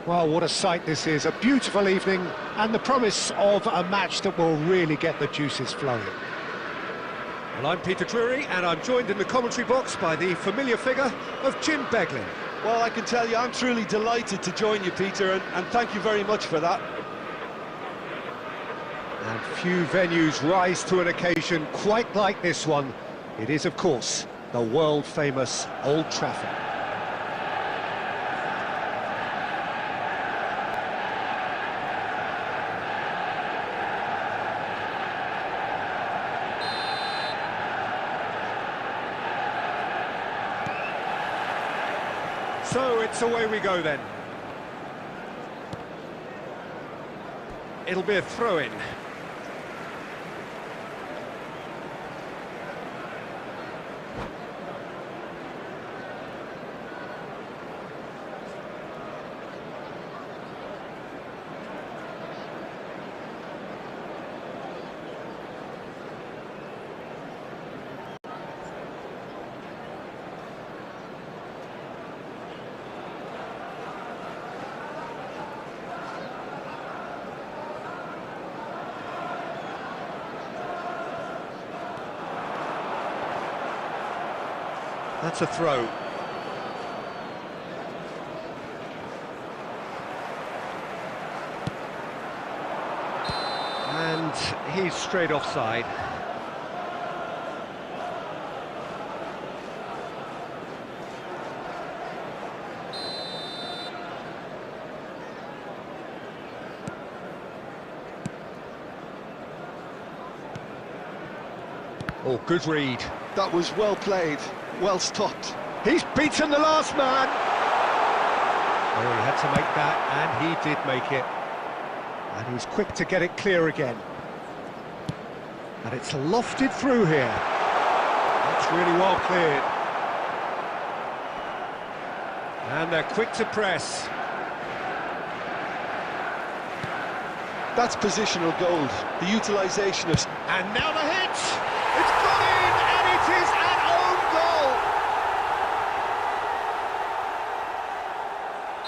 Well, what a sight this is, a beautiful evening and the promise of a match that will really get the juices flowing. Well, I'm Peter Drury and I'm joined in the commentary box by the familiar figure of Jim Beglin. Well, I can tell you I'm truly delighted to join you, Peter, and thank you very much for that. And few venues rise to an occasion quite like this one. It is, of course, the world-famous Old Trafford. So it's away we go then. It'll be a throw-in. That's a throw. And he's straight offside. Oh, good read. That was well played, well stopped. He's beaten the last man! Oh, he had to make that, and he did make it. And he's quick to get it clear again. And it's lofted through here. That's really well cleared. And they're quick to press. That's positional gold, the utilisation of... And now the hit! It's gone in, and it is an own goal!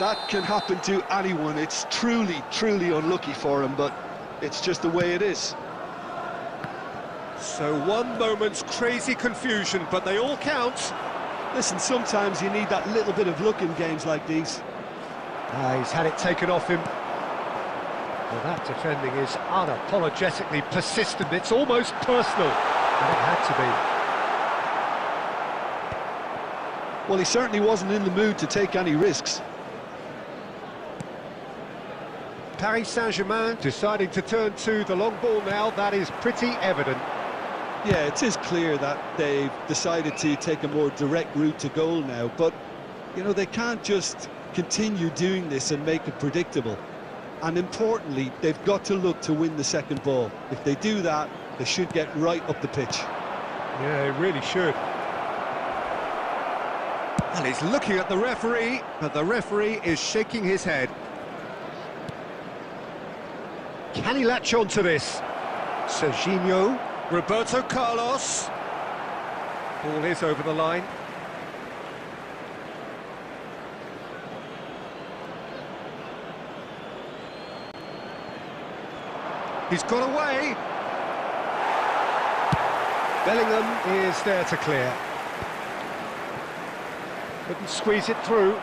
That can happen to anyone. It's truly, truly unlucky for him, but it's just the way it is. So one moment's crazy confusion, but they all count. Listen, sometimes you need that little bit of luck in games like these. He's had it taken off him. Well, that defending is unapologetically persistent. It's almost personal, and it had to be. Well, he certainly wasn't in the mood to take any risks. Paris Saint-Germain deciding to turn to the long ball now. That is pretty evident. Yeah, it is clear that they've decided to take a more direct route to goal now, but, you know, they can't just continue doing this and make it predictable. And importantly, they've got to look to win the second ball. If they do that, they should get right up the pitch. Yeah, they really should. And he's looking at the referee, but the referee is shaking his head. Can he latch on to this? Serginho, Roberto Carlos. Ball is over the line. He's got away. Bellingham is there to clear. Couldn't squeeze it through.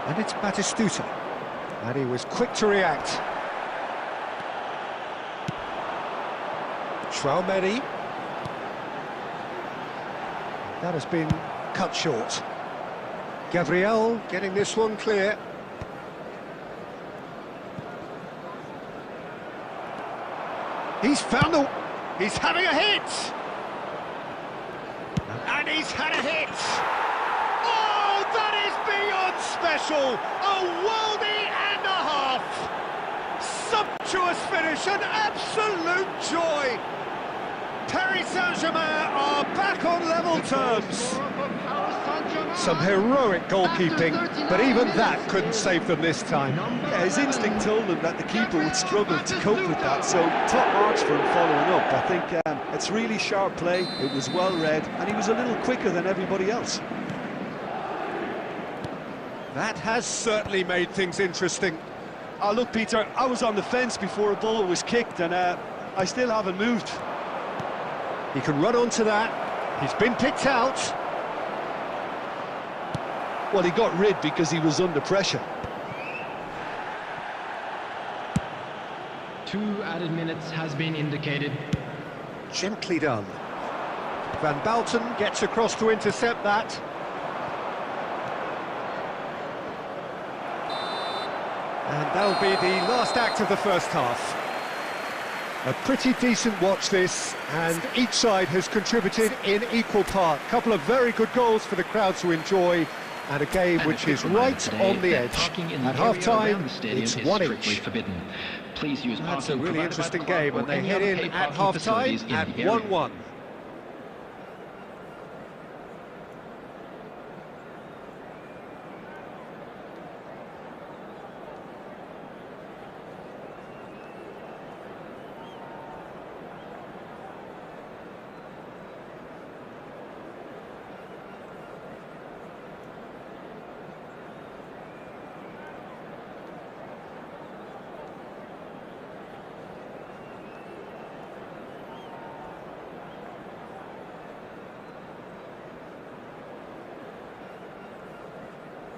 And it's Batistuta. And he was quick to react. Traumeri. That has been cut short. Gabriel getting this one clear. He's found the... He's having a hit! And he's had a hit! Oh, that is beyond special! A worldie and a half! Sumptuous finish, an absolute joy! Paris Saint-Germain are back on level terms. Some heroic goalkeeping, but even that couldn't save them this time. Yeah, his instinct told him that the keeper would struggle to cope with that, so top marks for him following up. I think it's really sharp play, it was well read, and he was a little quicker than everybody else. That has certainly made things interesting. Look, Peter, I was on the fence before a ball was kicked, and I still haven't moved. He can run onto that. He's been picked out. Well, he got rid because he was under pressure. 2 added minutes has been indicated. Gently done. Van Balten gets across to intercept that. And that'll be the last act of the first half. A pretty decent watch this, and each side has contributed in equal part. A couple of very good goals for the crowd to enjoy, and a game which is right on the edge. At half-time, it's 1-1. Forbidden. Please use That's a really interesting game, and they head in at half-time at 1-1.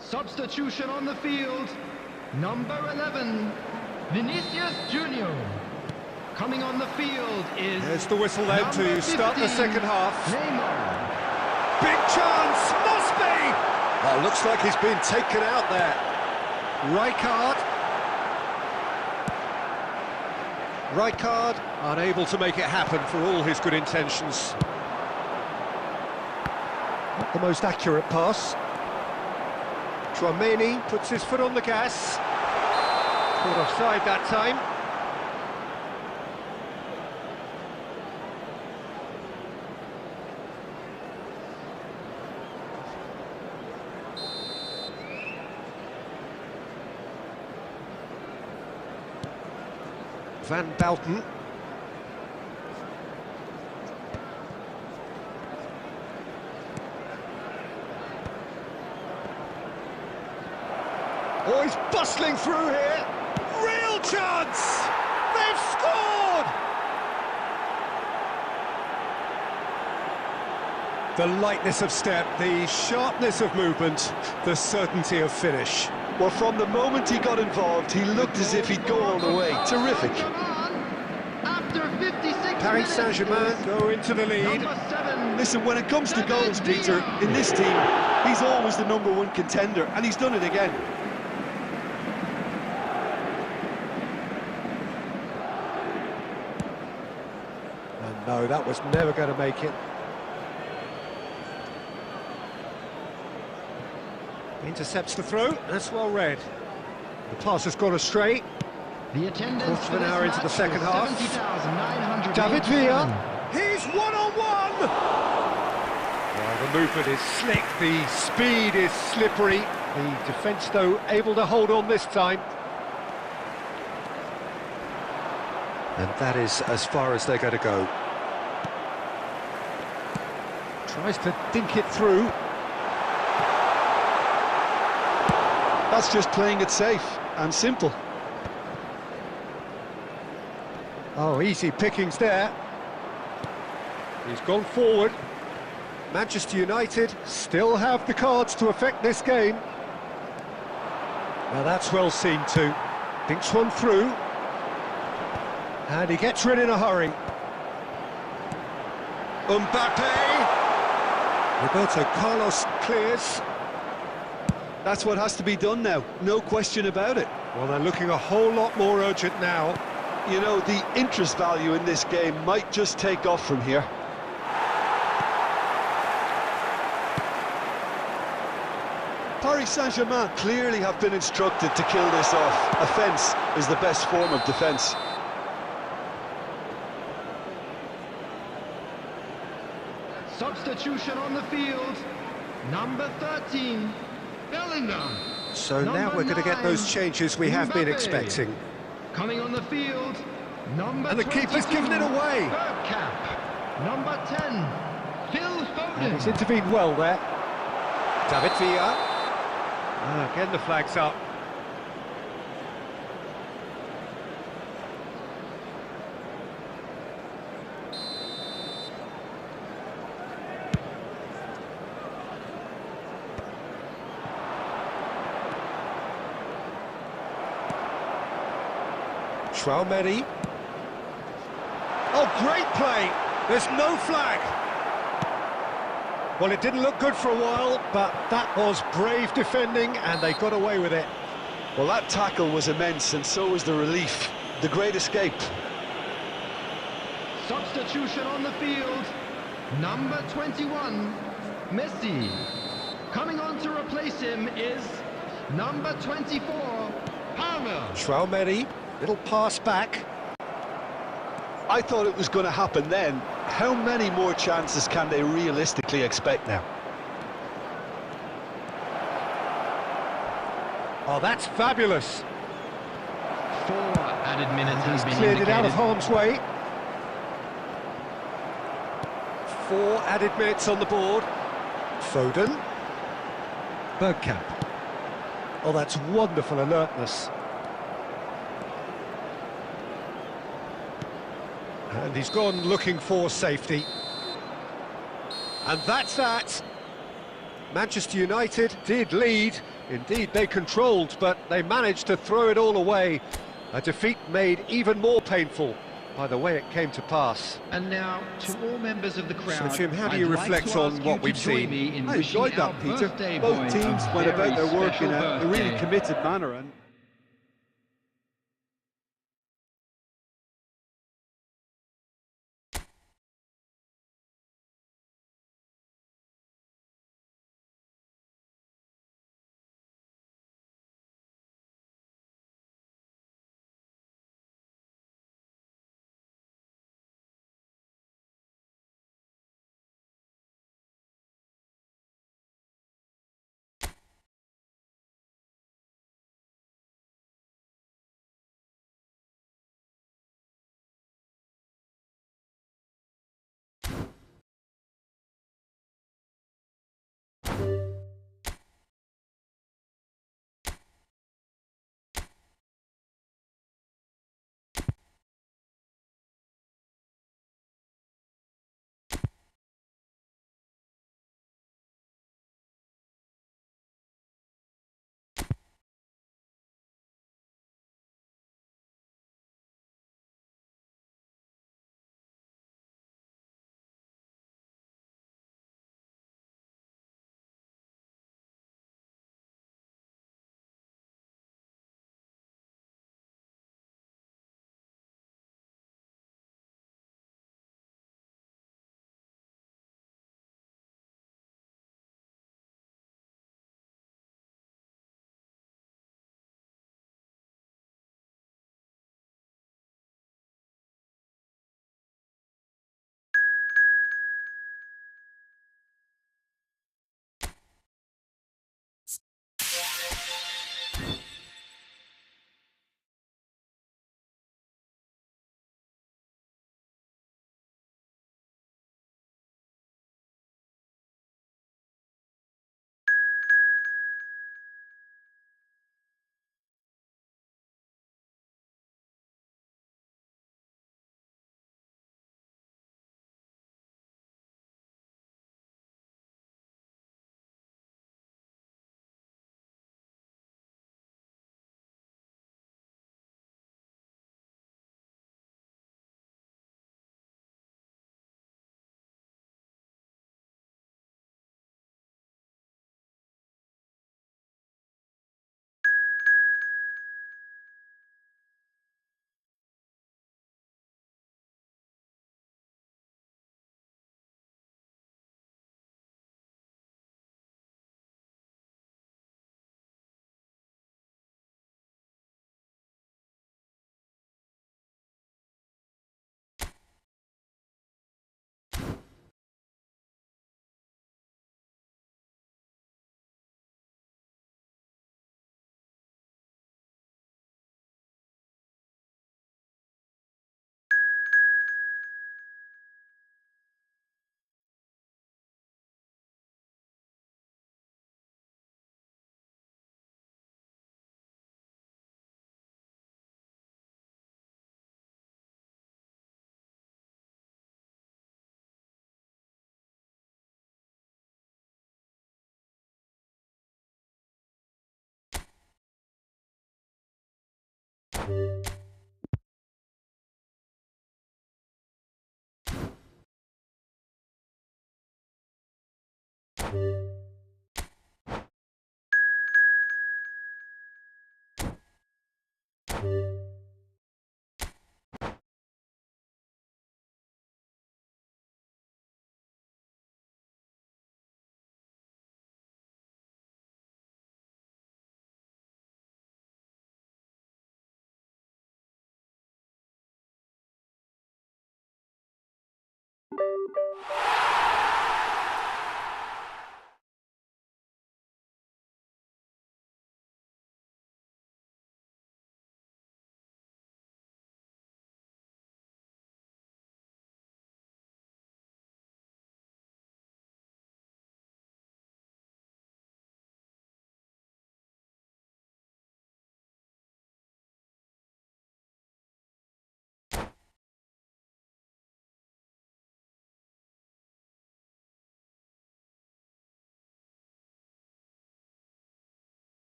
Substitution on the field, number 11, Vinicius Junior. Coming on the field is... There's the whistle then to start the second half. Neymar. Big chance, must be! Oh, looks like he's been taken out there. Rijkaard, unable to make it happen for all his good intentions. Not the most accurate pass. Chouameni puts his foot on the gas. Caught offside that time. Van Balten. Oh, he's bustling through here. Real chance! They've scored! The lightness of step, the sharpness of movement, the certainty of finish. Well, from the moment he got involved, he looked as if he'd go all the way. Terrific. After 56 Paris Saint-Germain go into the lead. Listen, when it comes to goals, Peter, in this team, he's always the #1 contender, and he's done it again. And no, that was never going to make it. Intercepts the throw, that's well read. The pass has gone astray. The attendance Quarter of an hour into the second half. 70,900. David Villa, he's one-on-one! Well, the movement is slick, the speed is slippery. The defence, though, able to hold on this time. And that is as far as they're going to go. Tries to dink it through. That's just playing it safe and simple. Oh, easy pickings there. He's gone forward. Manchester United still have the cards to affect this game. Now that's well seen too. Dinks one through. And he gets rid in a hurry. Mbappe! Roberto Carlos clears. That's what has to be done now, no question about it. Well, they're looking a whole lot more urgent now. You know, the interest value in this game might just take off from here. Paris Saint-Germain clearly have been instructed to kill this off. Offence is the best form of defence. Substitution on the field, number 13, Bellingham. So now we're going to get those changes we have been Mbappe. expecting. Coming on the field, number And the keeper's 22, given it away. Bergkamp. Number 10, Phil Foden. And he's intervened well there. David Villa. Again the flag's up. Traumeri. Oh, great play! There's no flag. Well, it didn't look good for a while, but that was brave defending, and they got away with it. Well, that tackle was immense, and so was the relief. The great escape. Substitution on the field. Number 21, Messi. Coming on to replace him is number 24, Palmer. Traumeri, little pass back. I thought it was going to happen then. How many more chances can they realistically expect now? Oh, that's fabulous. 4 added minutes has been Cleared it out of indicated. harm's way. 4 added minutes on the board. Foden. Bergkamp. Oh, that's wonderful alertness. And he's gone looking for safety. And that's that. Manchester United did lead. Indeed, they controlled, but they managed to throw it all away. A defeat made even more painful by the way it came to pass. And now, to all members of the crowd, So, Jim, how do I'd you like reflect to on ask what you we've to join seen? me in I wishing enjoyed our that, Peter. birthday Both boy teams a went about very their work in special a really birthday. committed manner, and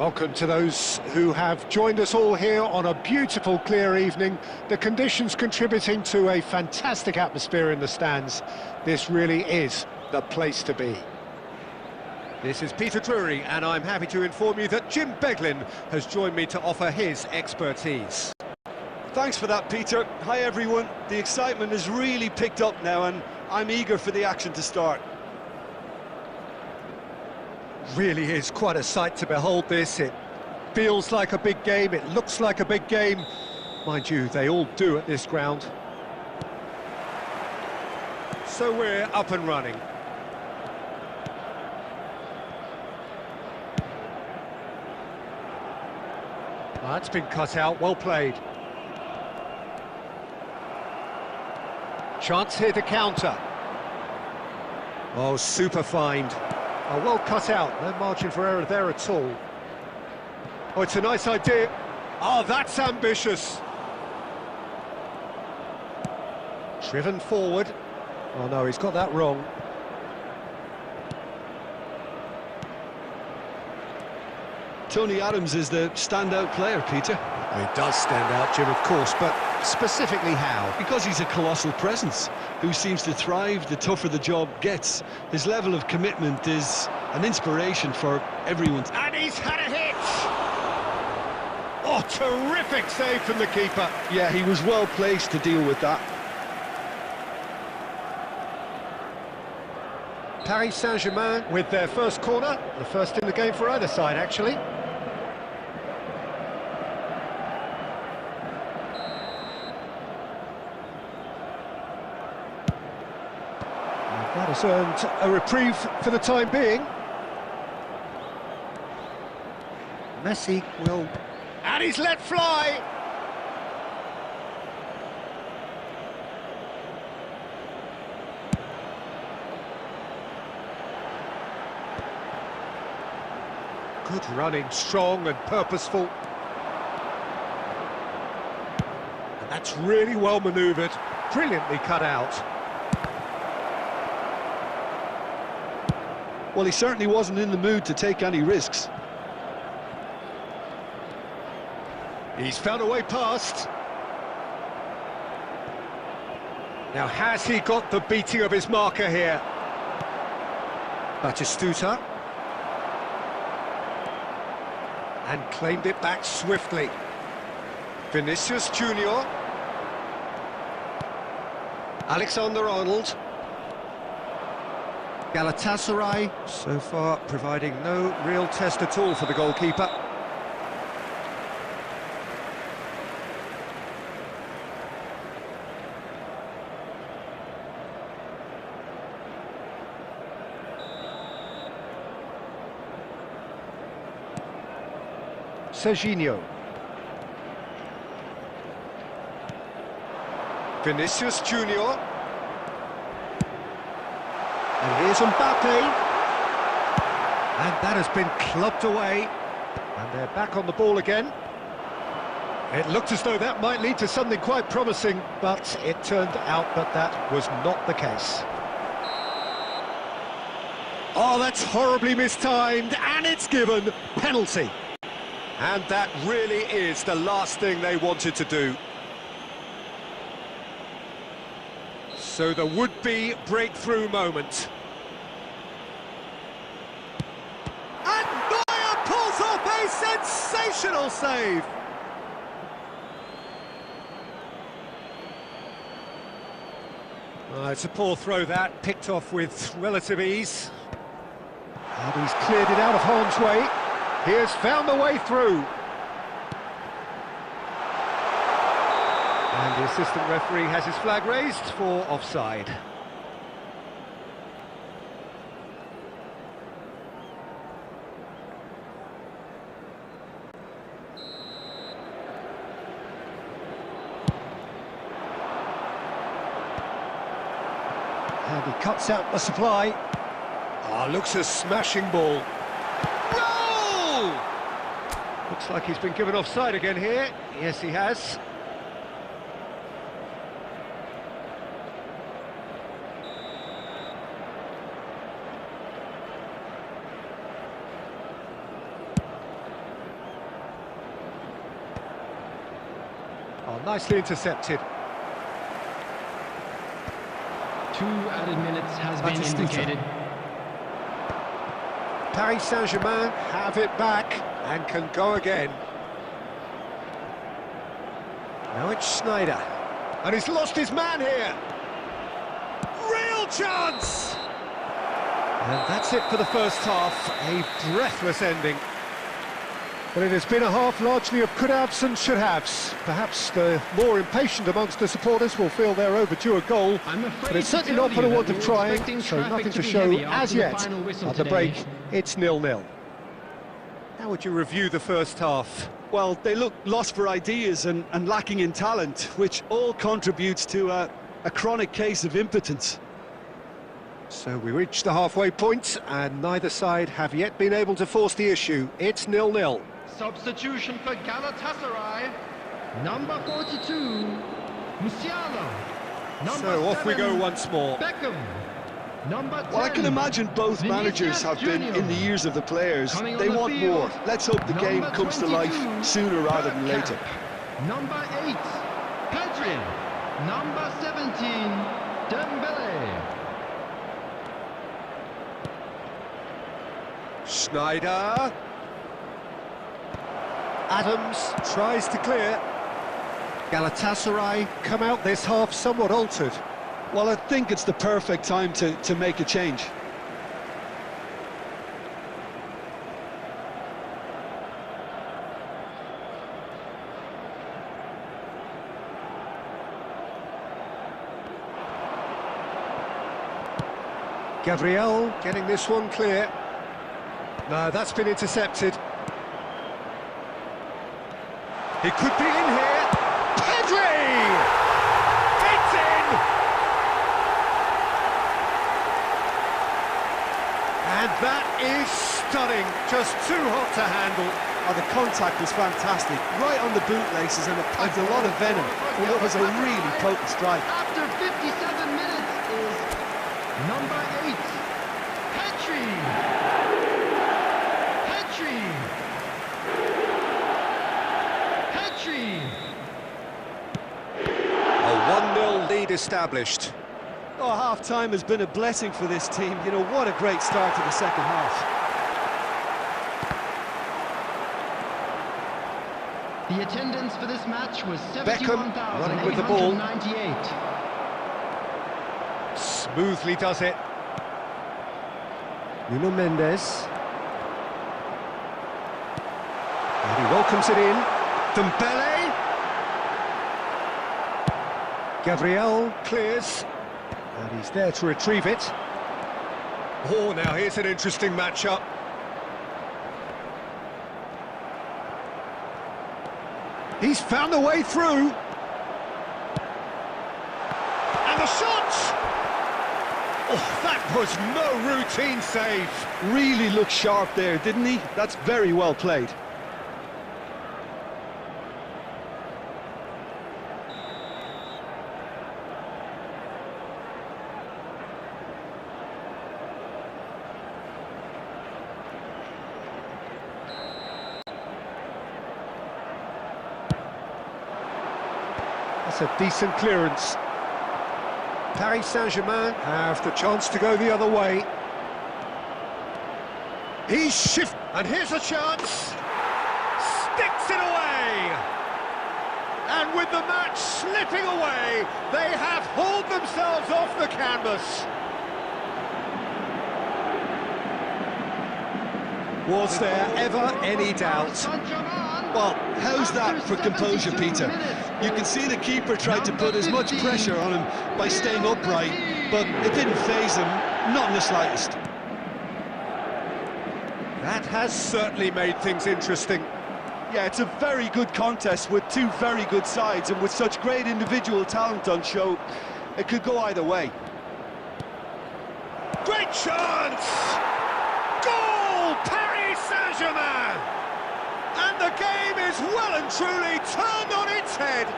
Welcome to those who have joined us all here on a beautiful, clear evening. The conditions contributing to a fantastic atmosphere in the stands. This really is the place to be. This is Peter Drury, and I'm happy to inform you that Jim Beglin has joined me to offer his expertise. Thanks for that, Peter. Hi, everyone. The excitement has really picked up now, and I'm eager for the action to start. Really is quite a sight to behold this. It feels like a big game, it looks like a big game. Mind you, they all do at this ground. So we're up and running. That's been cut out, well played. Chance here to counter. Oh, super find. Oh, well cut out, no margin for error there at all. Oh, it's a nice idea. Oh, that's ambitious. Driven forward. Oh no, he's got that wrong. Tony Adams is the standout player, Peter. He does stand out, Jim, of course, but specifically how? Because he's a colossal presence who seems to thrive the tougher the job gets. His level of commitment is an inspiration for everyone. And he's had a hit! Oh, terrific save from the keeper. Yeah, he was well placed to deal with that. Paris Saint-Germain with their first corner, the first in the game for either side, actually. That has earned a reprieve for the time being. Messi will... And he's let fly! Good running, strong and purposeful. And that's really well manoeuvred, brilliantly cut out. Well, he certainly wasn't in the mood to take any risks. He's found a way past. Now, has he got the beating of his marker here? Batistuta. And claimed it back swiftly. Vinicius Junior. Alexander-Arnold. Galatasaray, so far providing no real test at all for the goalkeeper. Serginho. Vinicius Junior. And here's Mbappe. And that has been clubbed away. And they're back on the ball again. It looked as though that might lead to something quite promising, but it turned out that that was not the case. Oh, that's horribly mistimed, and it's given penalty. And that really is the last thing they wanted to do. So the would-be breakthrough moment. And Neuer pulls off a sensational save. It's a poor throw that, picked off with relative ease. And he's cleared it out of harm's way. He has found the way through. And the assistant referee has his flag raised for offside. And he cuts out the supply. Looks a smashing ball. Goal! Looks like he's been given offside again here. Yes, he has. Nicely intercepted. 2 added minutes has been indicated. Paris Saint-Germain have it back and can go again. Now it's Schneider. And he's lost his man here. Real chance! And that's it for the first half. A breathless ending. But it has been a half largely of could-haves and should-haves. Perhaps the more impatient amongst the supporters will feel they're overdue a goal, but it's certainly not for the want of trying, so nothing to show as yet. At the break, it's 0-0. How would you review the first half? Well, they look lost for ideas and lacking in talent, which all contributes to a chronic case of impotence. So we reach the halfway point, and neither side have yet been able to force the issue. It's 0-0. Substitution for Galatasaray, number 42, Musiala. So off we go once more. Beckham, number 10. Well, I can imagine both managers have been in the ears of the players. They want more. Let's hope the game comes to life sooner rather than later. Number 8, Pedri. Number 17, Dembele. Schneider. Adams tries to clear. Galatasaray come out this half somewhat altered. Well, I think it's the perfect time to make a change. Gabriel getting this one clear. No, that's been intercepted. He could be in here. Pedri! It's in! And that is stunning. Just too hot to handle. Oh, the contact was fantastic. Right on the bootlaces, and it packed a lot of venom. And it was a really potent strike. After 57 minutes is number 8, Pedri. A 1-0 lead established. Oh, half-time has been a blessing for this team. You know, what a great start to the second half. The attendance for this match was Beckham running with the ball. 71,898. Smoothly does it. Nuno Mendes. And he welcomes it in. Dembele. Gabriel clears. And he's there to retrieve it. Oh, now here's an interesting matchup. He's found a way through. And the shot! Oh, that was no routine save. Really looked sharp there, didn't he? That's very well played. That's a decent clearance. Paris Saint-Germain have the chance to go the other way. He's shift, and here's a chance. Sticks it away. And with the match slipping away, they have hauled themselves off the canvas. Was there ever any doubt? Well, how's that for composure, Peter? You can see the keeper tried to put as much pressure on him by staying upright, but it didn't faze him, not in the slightest. That has certainly made things interesting. Yeah, it's a very good contest with two very good sides, and with such great individual talent on show, it could go either way. Great chance! Goal! Paris Saint-Germain! And the game is well and truly turned on its head.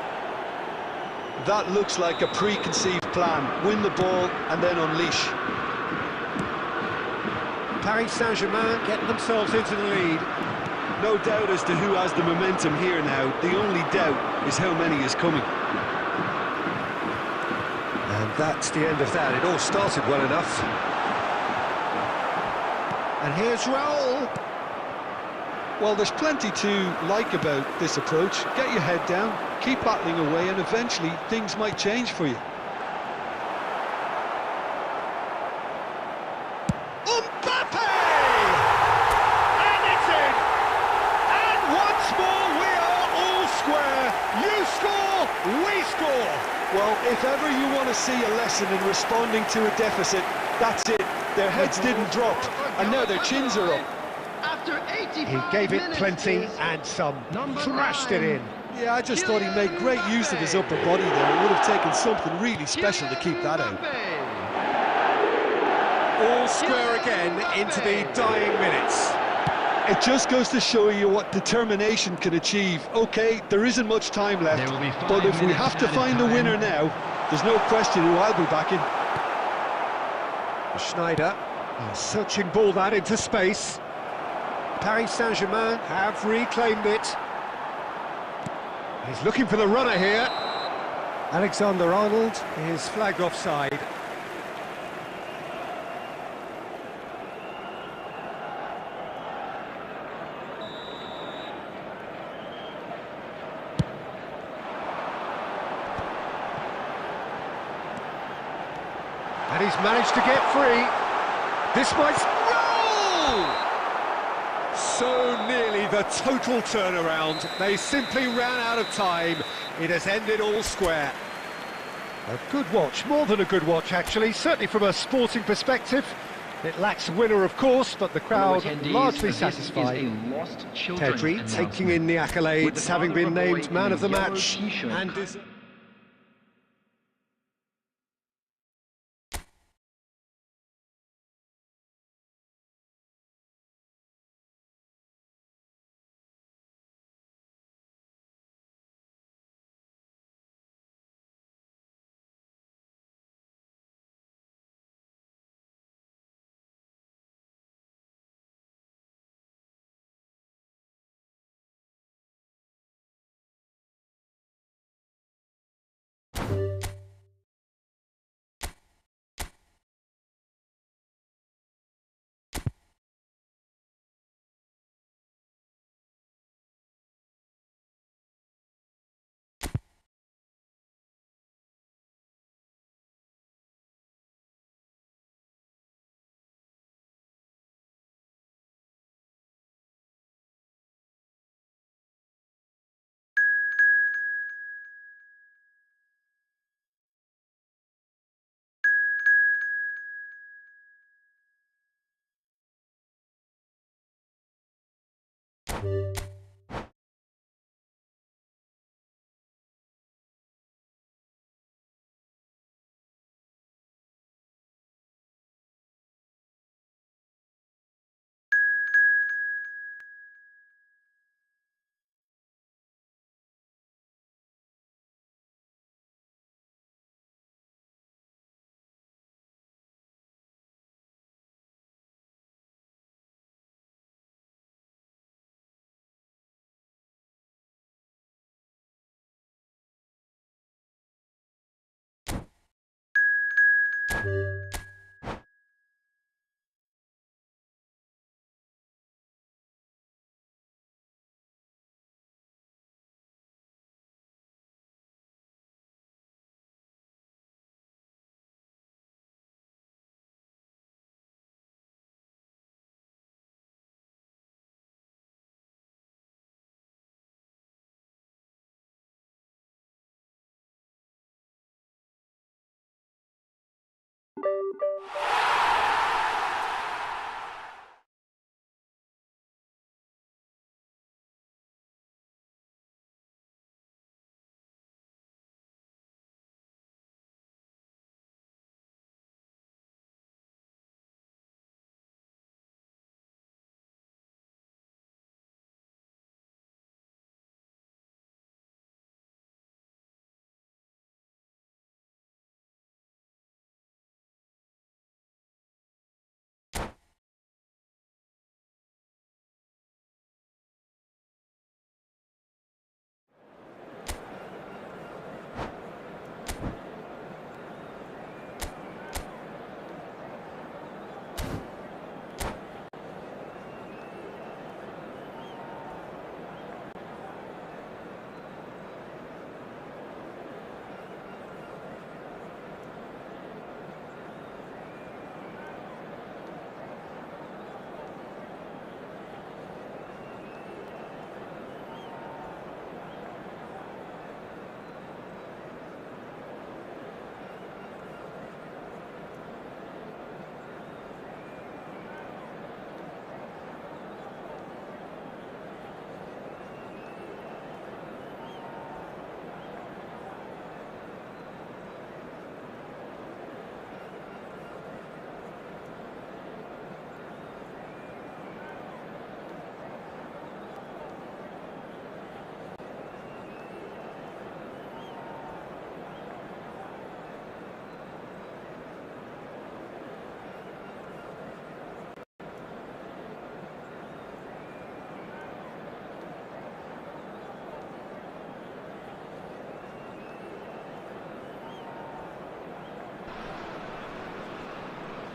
That looks like a preconceived plan. Win the ball and then unleash. Paris Saint-Germain getting themselves into the lead. No doubt as to who has the momentum here now. The only doubt is how many is coming. And that's the end of that. It all started well enough. And here's Raul. Well, there's plenty to like about this approach. Get your head down, keep battling away, and eventually things might change for you. Mbappe! And it's in! And once more we are all square. You score, we score. Well, if ever you want to see a lesson in responding to a deficit, that's it. Their heads didn't drop, and now their chins are up. He gave it plenty and some, thrashed it in. Yeah, I just thought he made great use of his upper body there. It would have taken something really special to keep that out. All square again into the dying minutes. It just goes to show you what determination can achieve. OK, there isn't much time left, but if we have to find a winner now, there's no question who I'll be backing. Schneider, searching ball that into space. Paris Saint-Germain have reclaimed it. He's looking for the runner here. Alexander-Arnold is flagged offside. And he's managed to get free. This might... Goal! So nearly the total turnaround. They simply ran out of time. It has ended all square. A good watch, more than a good watch actually, certainly from a sporting perspective. It lacks a winner of course, but the crowd largely satisfied. Pedri taking in the accolades, having been named man of the match. And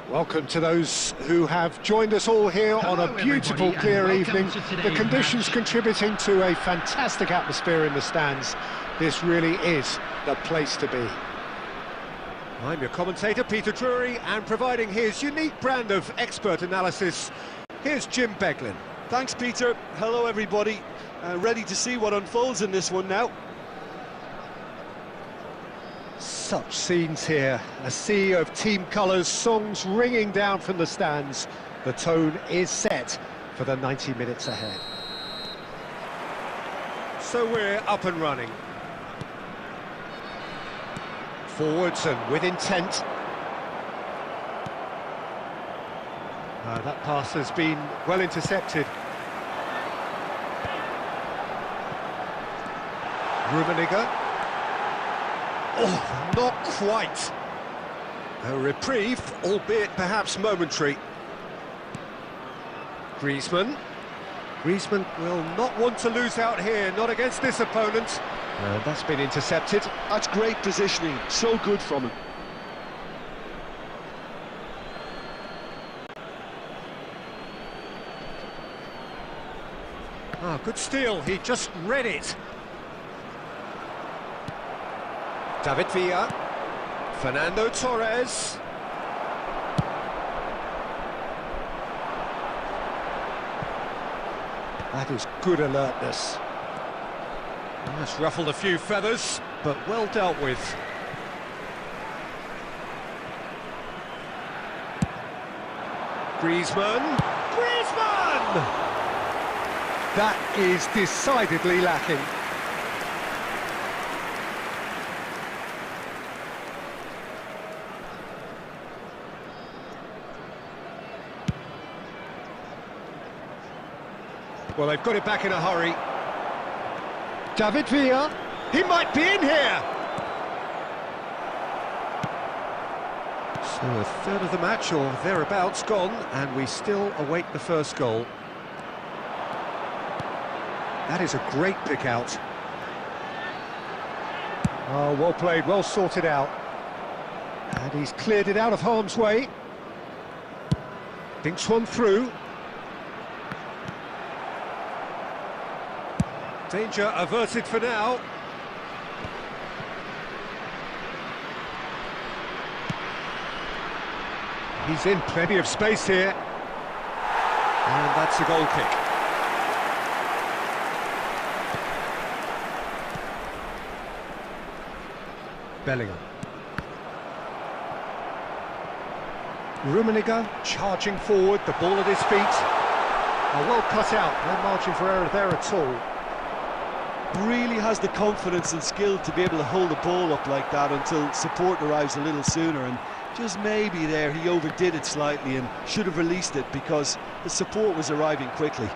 Welcome to those who have joined us all here on a beautiful, everybody, clear and evening. welcome to The today's conditions match. contributing to a fantastic atmosphere in the stands. This really is the place to be. I'm your commentator, Peter Drury, and providing his unique brand of expert analysis, here's Jim Beglin. Thanks, Peter. Hello, everybody. Ready to see what unfolds in this one now. Such scenes here, a sea of team colours, songs ringing down from the stands. The tone is set for the 90 minutes ahead. So we're up and running. Forwards and with intent. That pass has been well intercepted. Rummenigge. Oh, not quite. A reprieve, albeit perhaps momentary. Griezmann. Griezmann will not want to lose out here, not against this opponent. That's been intercepted. That's great positioning. So good from him. Good steal. He just read it. David Villa. Fernando Torres. That is good alertness. That's ruffled a few feathers, but well dealt with. Griezmann! Griezmann! that is decidedly lacking. Well, they've got it back in a hurry. David Villa, he might be in here! So a third of the match, or thereabouts, gone, and we still await the first goal. That is a great pick out. Oh, well played, well sorted out. And he's cleared it out of harm's way. Dinks one through. Danger averted for now. He's in plenty of space here. And that's a goal kick. Bellingham. Rummenigge charging forward, the ball at his feet. Oh, well cut out, no margin for error there at all. Really has the confidence and skill to be able to hold the ball up like that until support arrives a little sooner, and just maybe there he overdid it slightly and should have released it because the support was arriving quickly.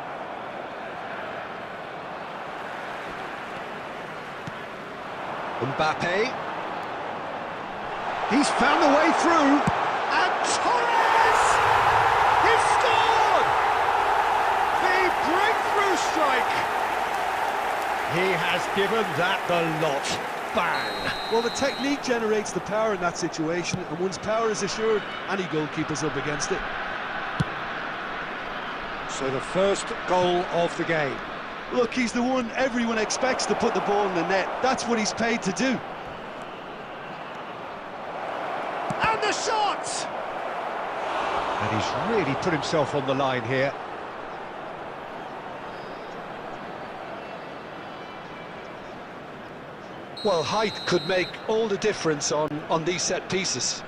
Mbappe. He's found the way through, and Torres! He's scored! The breakthrough strike! He has given that the lot. Bang! Well, the technique generates the power in that situation, and once power is assured, any goalkeeper's up against it. So the first goal of the game. Look, he's the one everyone expects to put the ball in the net. That's what he's paid to do. And the shot! And he's really put himself on the line here. Well, height could make all the difference on these set pieces.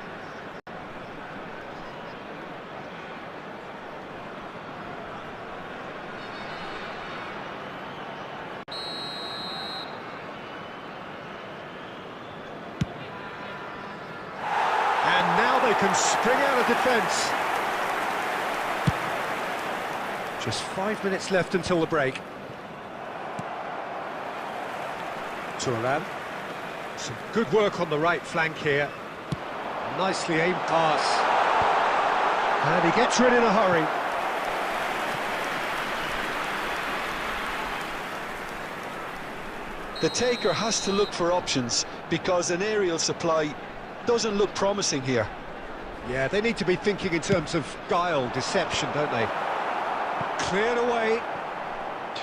And now they can spring out of defence. Just 5 minutes left until the break. Turan. Some good work on the right flank here. Nicely aimed pass. And he gets rid in a hurry. The taker has to look for options because an aerial supply doesn't look promising here. Yeah, they need to be thinking in terms of guile, deception, don't they? Cleared away.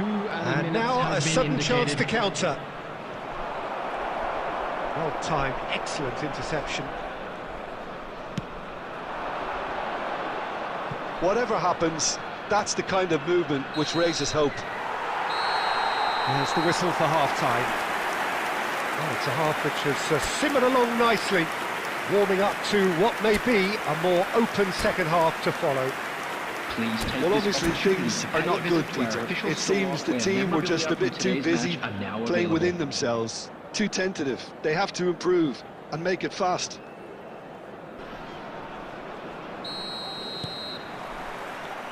And now a sudden chance to counter. Well timed, excellent interception. Whatever happens, that's the kind of movement which raises hope. There's the whistle for half-time. Well, it's a half which has simmered along nicely, warming up to what may be a more open second half to follow. Well, obviously things are not good, Peter. It seems the team were just a bit too busy playing within themselves. Too tentative. They have to improve and make it fast.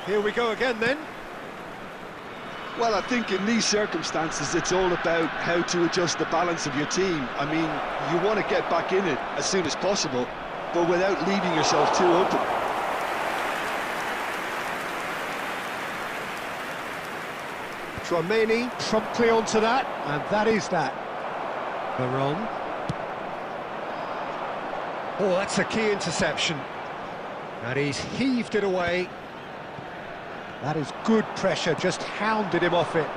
Here we go again then. Well, I think in these circumstances it's all about how to adjust the balance of your team. I mean, you want to get back in it as soon as possible, but without leaving yourself too open. Tchouaméni promptly onto that, and that is that. Veron. Oh, that's a key interception. And he's heaved it away. That is good pressure, just hounded him off it.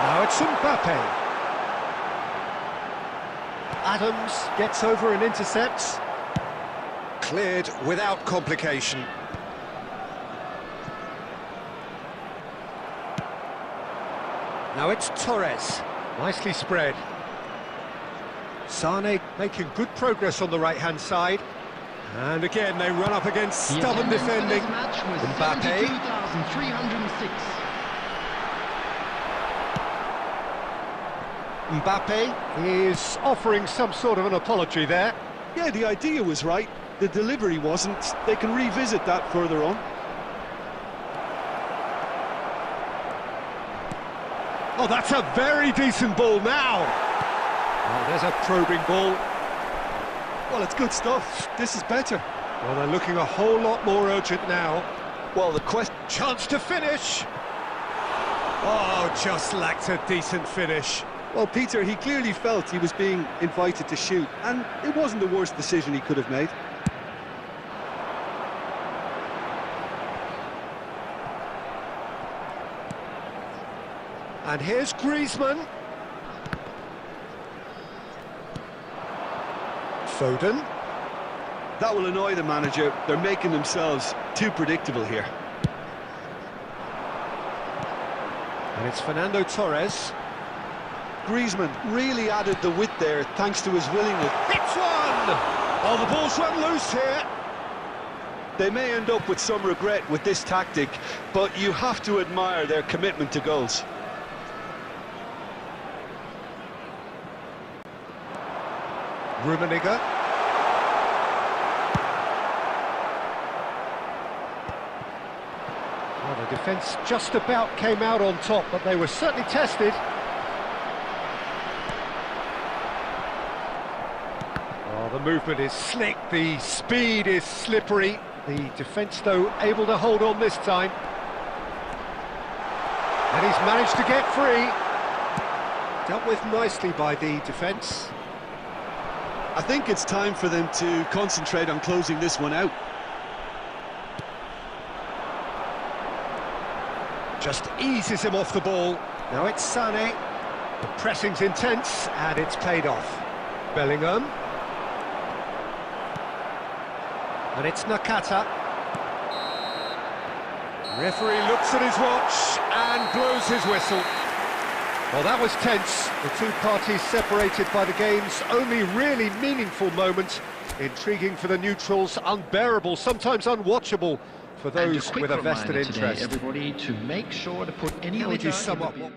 Now it's Mbappe. Adams gets over and intercepts. Cleared without complication. Now it's Torres, nicely spread. Sane making good progress on the right-hand side. And again, they run up against The stubborn attendance for defending. this match was Mbappe. 72,306. Mbappe is offering some sort of an apology there. Yeah, the idea was right, the delivery wasn't. They can revisit that further on. Oh, that's a very decent ball now. Oh, there's a probing ball. Well, it's good stuff. This is better. Well, they're looking a whole lot more urgent now. Well, the question... Chance to finish. Oh, just lacked a decent finish. Well, Peter, he clearly felt he was being invited to shoot, and it wasn't the worst decision he could have made. And here's Griezmann. Foden. That will annoy the manager. They're making themselves too predictable here. And it's Fernando Torres. Griezmann really added the width there thanks to his willingness. Hits one! Oh, the ball's run loose here. They may end up with some regret with this tactic, but you have to admire their commitment to goals. Rummenigge. Well, the defence just about came out on top, but they were certainly tested. Oh, the movement is slick, the speed is slippery. The defence, though, able to hold on this time. And he's managed to get free. Dealt with nicely by the defence. I think it's time for them to concentrate on closing this one out. Just eases him off the ball. Now it's Sané. The pressing's intense, and it's paid off. Bellingham. And it's Nakata. Referee looks at his watch and blows his whistle. Well, that was tense. The two parties separated by the game's only really meaningful moment. Intriguing for the neutrals, unbearable, sometimes unwatchable for those with a vested interest. Today, everybody, to make sure to put any How would you sum up what...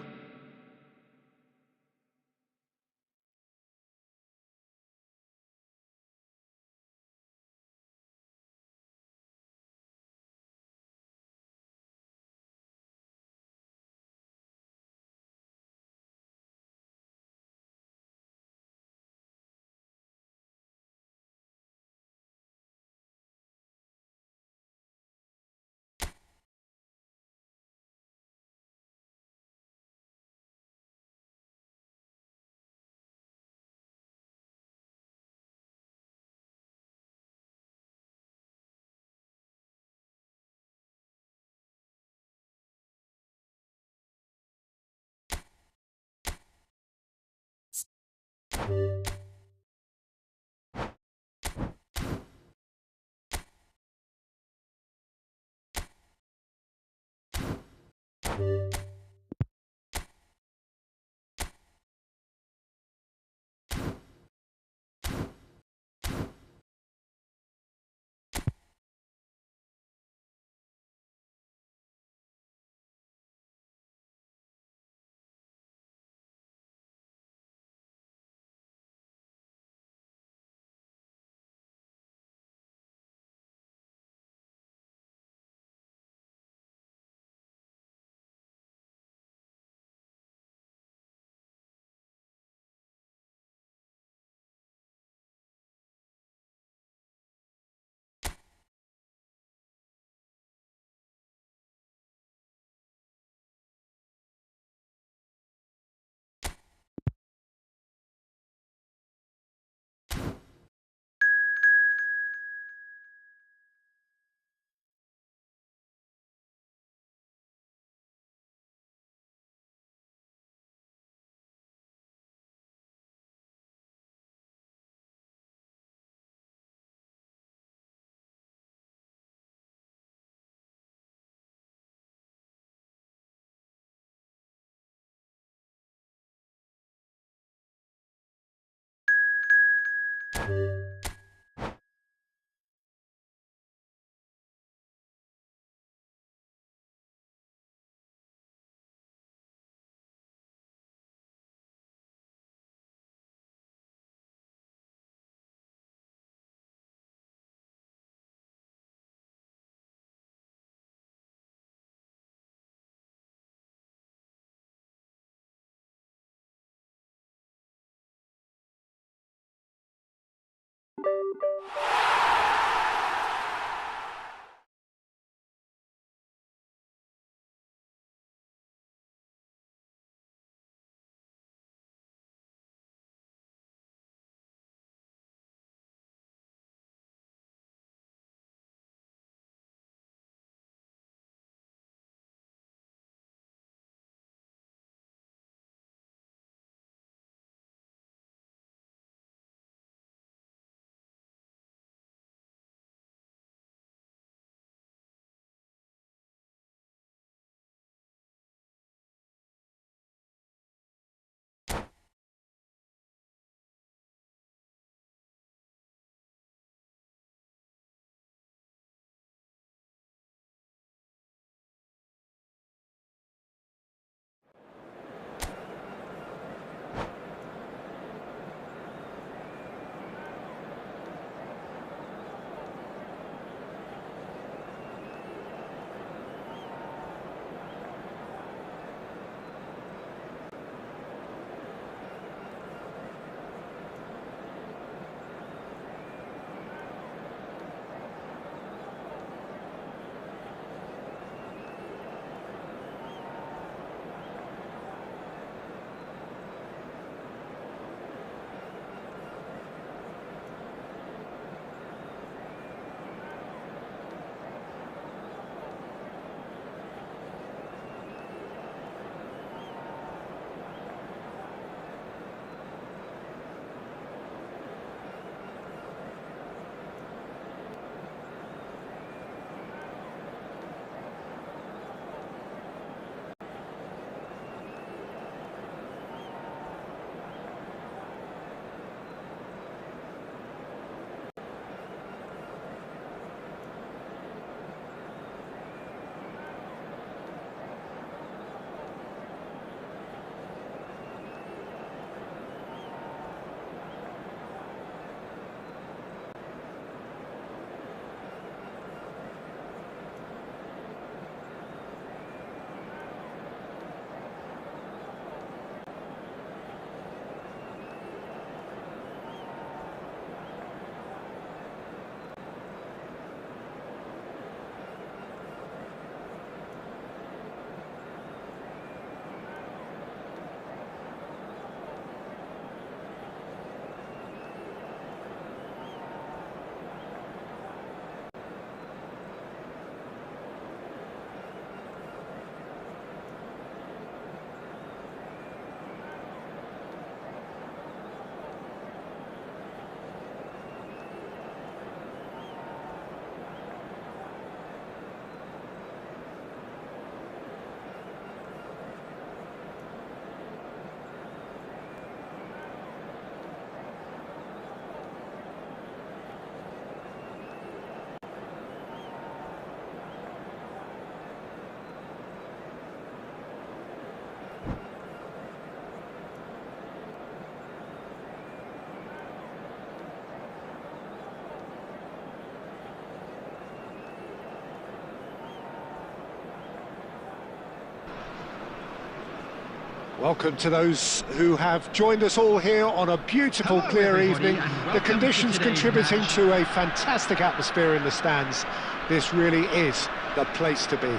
Welcome to those who have joined us all here on a beautiful, Hello, clear everybody, evening. and The welcome conditions to today's contributing match. to a fantastic atmosphere in the stands. This really is the place to be.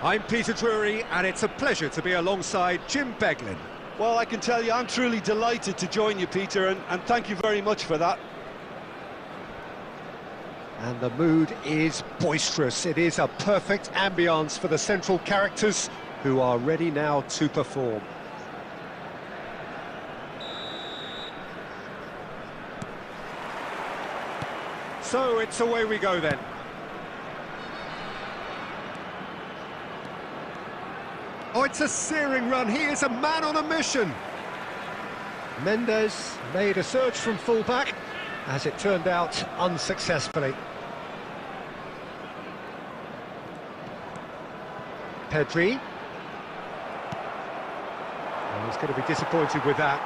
I'm Peter Drury, and it's a pleasure to be alongside Jim Beglin. Well, I can tell you, I'm truly delighted to join you, Peter, and thank you very much for that. And the mood is boisterous. It is a perfect ambience for the central characters who are ready now to perform. So it's away we go then. Oh, it's a searing run. He is a man on a mission. Mendes made a surge from fullback, as it turned out unsuccessfully. Pedri. And he's going to be disappointed with that.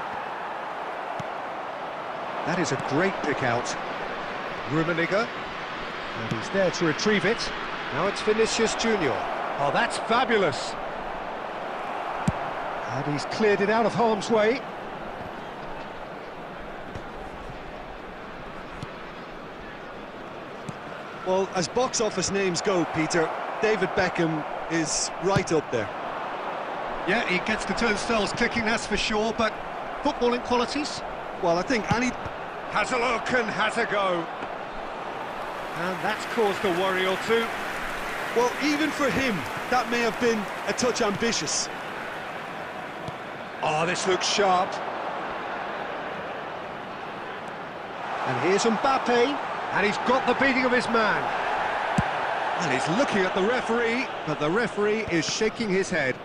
That is a great pick out. Rummenigge. And he's there to retrieve it. Now it's Vinicius Junior. Oh, that's fabulous. And he's cleared it out of harm's way. Well, as box office names go, Peter, David Beckham is right up there. Yeah, he gets the turnstiles clicking, that's for sure, but footballing qualities? Well, I think any... Has a look and has a go. And that's caused a worry or two. Well, even for him, that may have been a touch ambitious. Oh, this looks sharp. And here's Mbappe, and he's got the beating of his man. And he's looking at the referee, but the referee is shaking his head.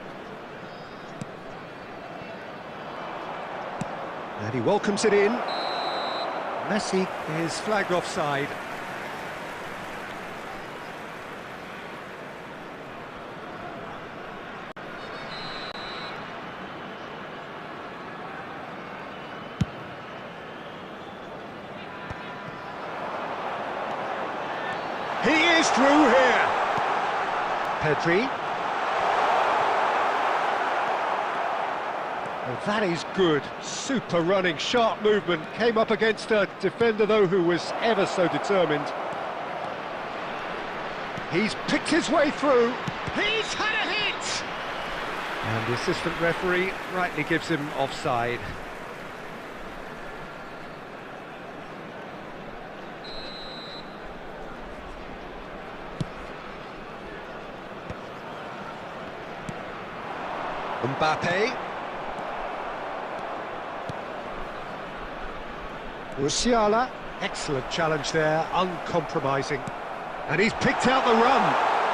And he welcomes it in. Messi is flagged offside. He is through here. Pedri. Oh, that is good. Super running, sharp movement. Came up against a defender, though, who was ever so determined. He's picked his way through. He's had a hit! And the assistant referee rightly gives him offside. Mbappe. Musiala, excellent challenge there, uncompromising. And he's picked out the run.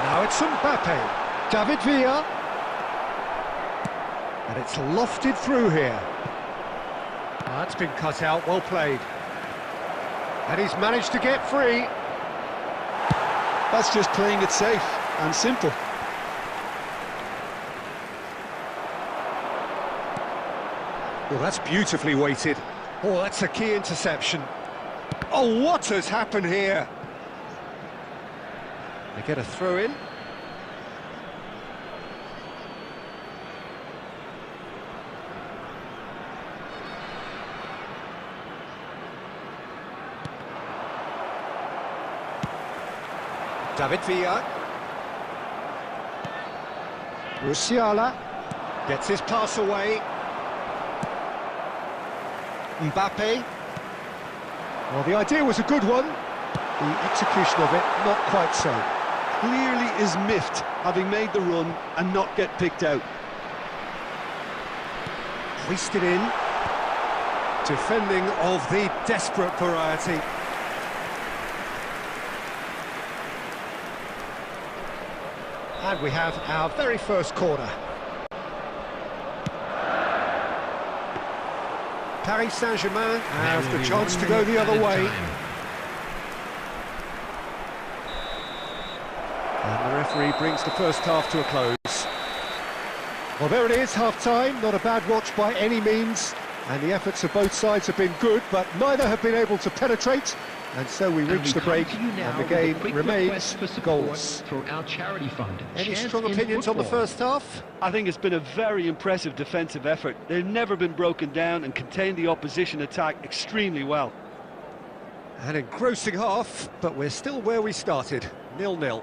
Now it's Mbappe. David Villa. And it's lofted through here. That's been cut out, well played. And he's managed to get free. That's just playing it safe and simple. Well, that's beautifully weighted. Oh, that's a key interception. Oh, what has happened here? They get a throw in. David Villa. Musiala gets his pass away. Mbappe. Well, the idea was a good one. The execution of it, not quite so. Clearly is miffed, having made the run and not get picked out. Hoisted in. Defending of the desperate variety. And we have our very first corner. Paris Saint-Germain has the chance to go the other way. And the referee brings the first half to a close. Well, there it is, half-time. Not a bad watch by any means. And the efforts of both sides have been good, but neither have been able to penetrate. And so we reach the break, and the game remains goalless. For our charity fund. Any strong opinions on the first half? I think it's been a very impressive defensive effort. They've never been broken down and contained the opposition attack extremely well. An engrossing half, but we're still where we started, 0-0.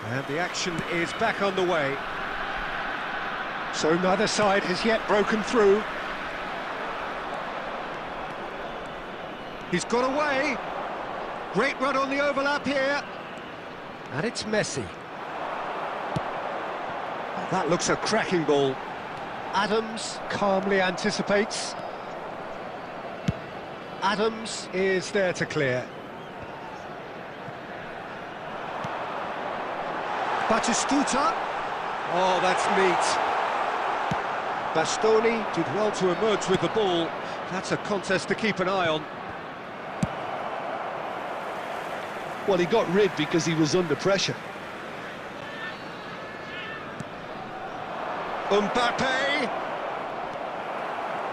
And the action is back on the way. So neither side has yet broken through. He's got away. Great run on the overlap here. And it's Messi. Oh, that looks a cracking ball. Adams calmly anticipates. Adams is there to clear. Batistuta. Oh, that's neat. Bastoni did well to emerge with the ball. That's a contest to keep an eye on. Well, he got rid because he was under pressure. Mbappe!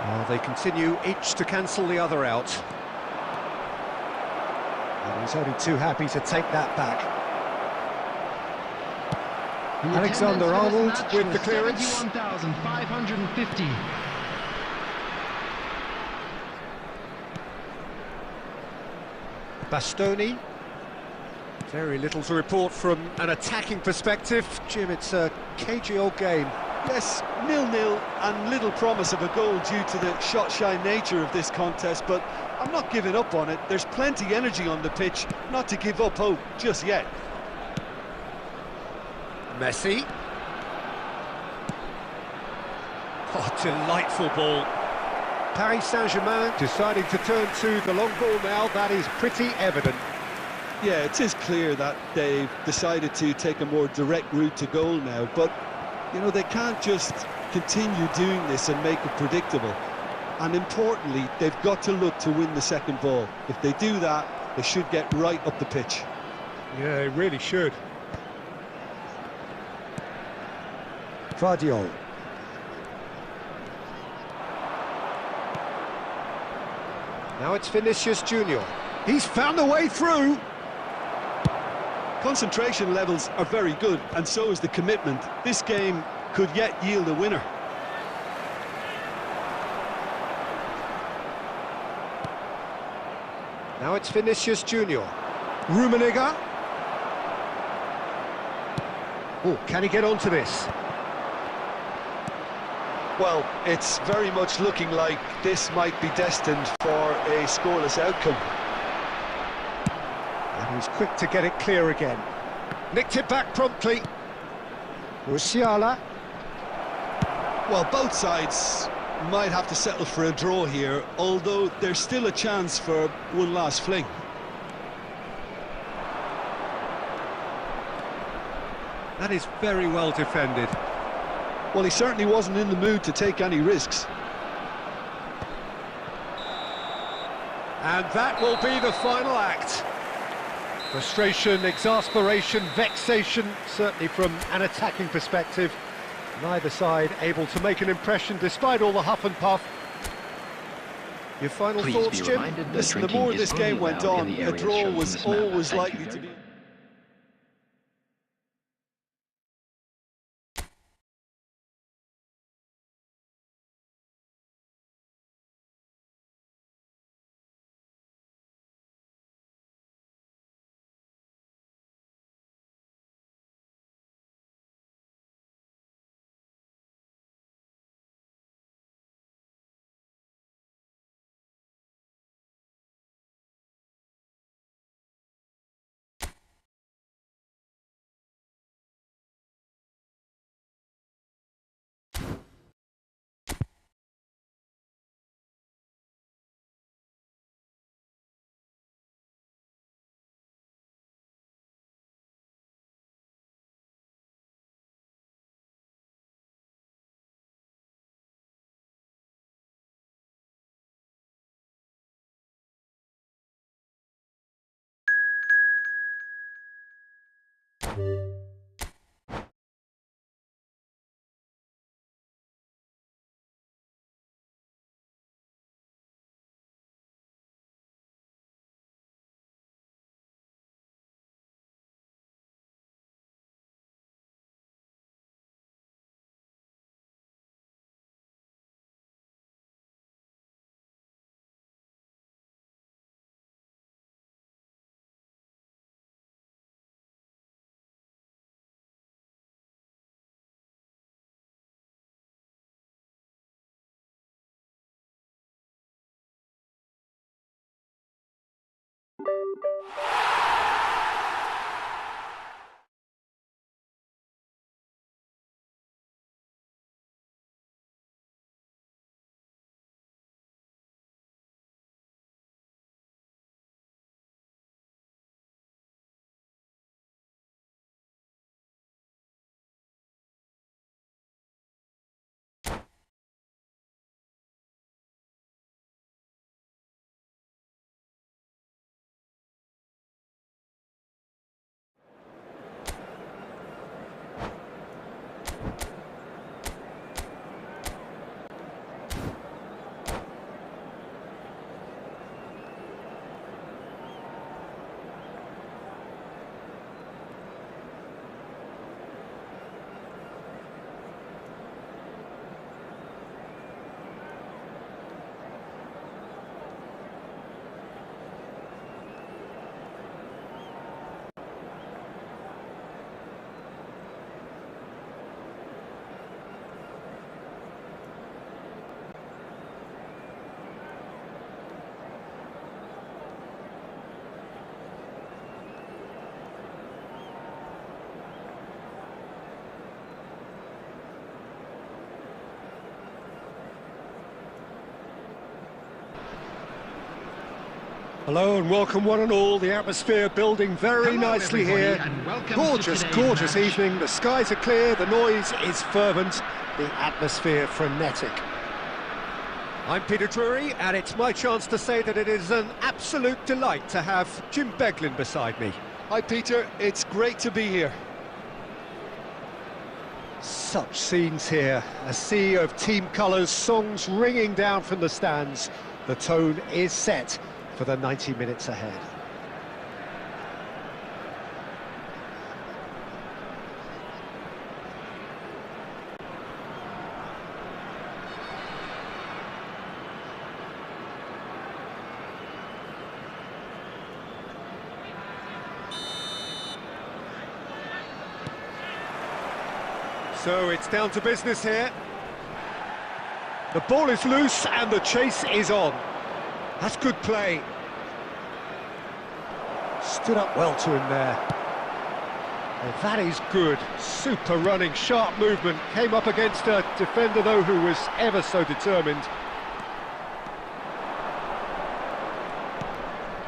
Oh, they continue each to cancel the other out. And he's only too happy to take that back. Alexander-Arnold with the clearance. 71,550. Bastoni. Very little to report from an attacking perspective. Jim, it's a cagey old game. Yes, 0-0 and little promise of a goal due to the shot-shy nature of this contest, but I'm not giving up on it. There's plenty energy on the pitch, not to give up hope just yet. Messi. Oh, delightful ball. Paris Saint-Germain deciding to turn to the long ball now. That is pretty evident. Yeah, it is clear that they've decided to take a more direct route to goal now, but, you know, they can't just continue doing this and make it predictable. And importantly, they've got to look to win the second ball. If they do that, they should get right up the pitch. Yeah, they really should. Vardiol. Now it's Vinicius Junior. He's found a way through. Concentration levels are very good, and so is the commitment. This game could yet yield a winner. Now it's Vinicius Junior. Rummenigge. Oh, can he get onto this? Well, it's very much looking like this might be destined for a scoreless outcome. And he's quick to get it clear again. Nicked it back promptly. Musiala. Well, both sides might have to settle for a draw here, although there's still a chance for one last fling. That is very well defended. Well, he certainly wasn't in the mood to take any risks. And that will be the final act. Frustration, exasperation, vexation, certainly from an attacking perspective. Neither side able to make an impression despite all the huff and puff. Your final thoughts, Jim? Listen, the more this game went on, a draw was always likely to be... Hello and welcome one and all. The atmosphere building very nicely here. And welcome Gorgeous, to today's gorgeous match. evening. The skies are clear, the noise is fervent, the atmosphere frenetic. I'm Peter Drury, and it's my chance to say that it is an absolute delight to have Jim Beglin beside me. Hi Peter, it's great to be here. Such scenes here, a sea of team colours, songs ringing down from the stands. The tone is set for the 90 minutes ahead. So it's down to business here. The ball is loose and the chase is on. That's good play. Stood up well to him there. Well, that is good. Super running, sharp movement. Came up against a defender, though, who was ever so determined.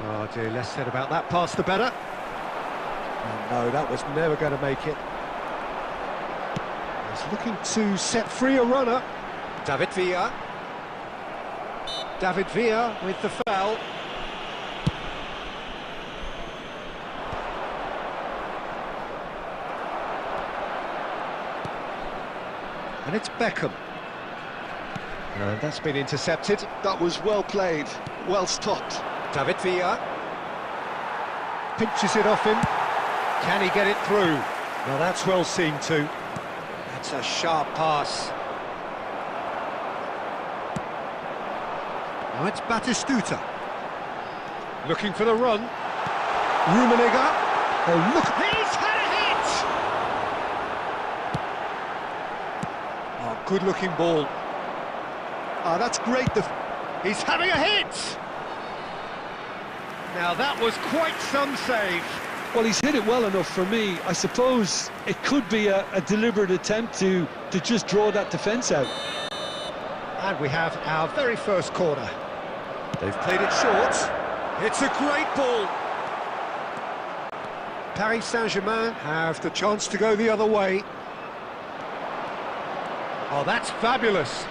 Oh dear, less said about that pass the better. Oh, no, that was never going to make it. He's looking to set free a runner. David Villa. David Villa with the foul. And it's Beckham. And that's been intercepted. That was well played, well stopped. David Villa. Pinches it off him. Can he get it through? Now that's well seen too. That's a sharp pass. Now it's Batistuta. Looking for the run. Rummenigge. Oh, look. He's had a hit! Oh, good-looking ball. Ah, that's great. He's having a hit! Now that was quite some save. Well, he's hit it well enough for me. I suppose it could be a deliberate attempt to just draw that defence out. And we have our very first corner. They've played it short. It's a great ball. Paris Saint-Germain have the chance to go the other way. Oh, that's fabulous.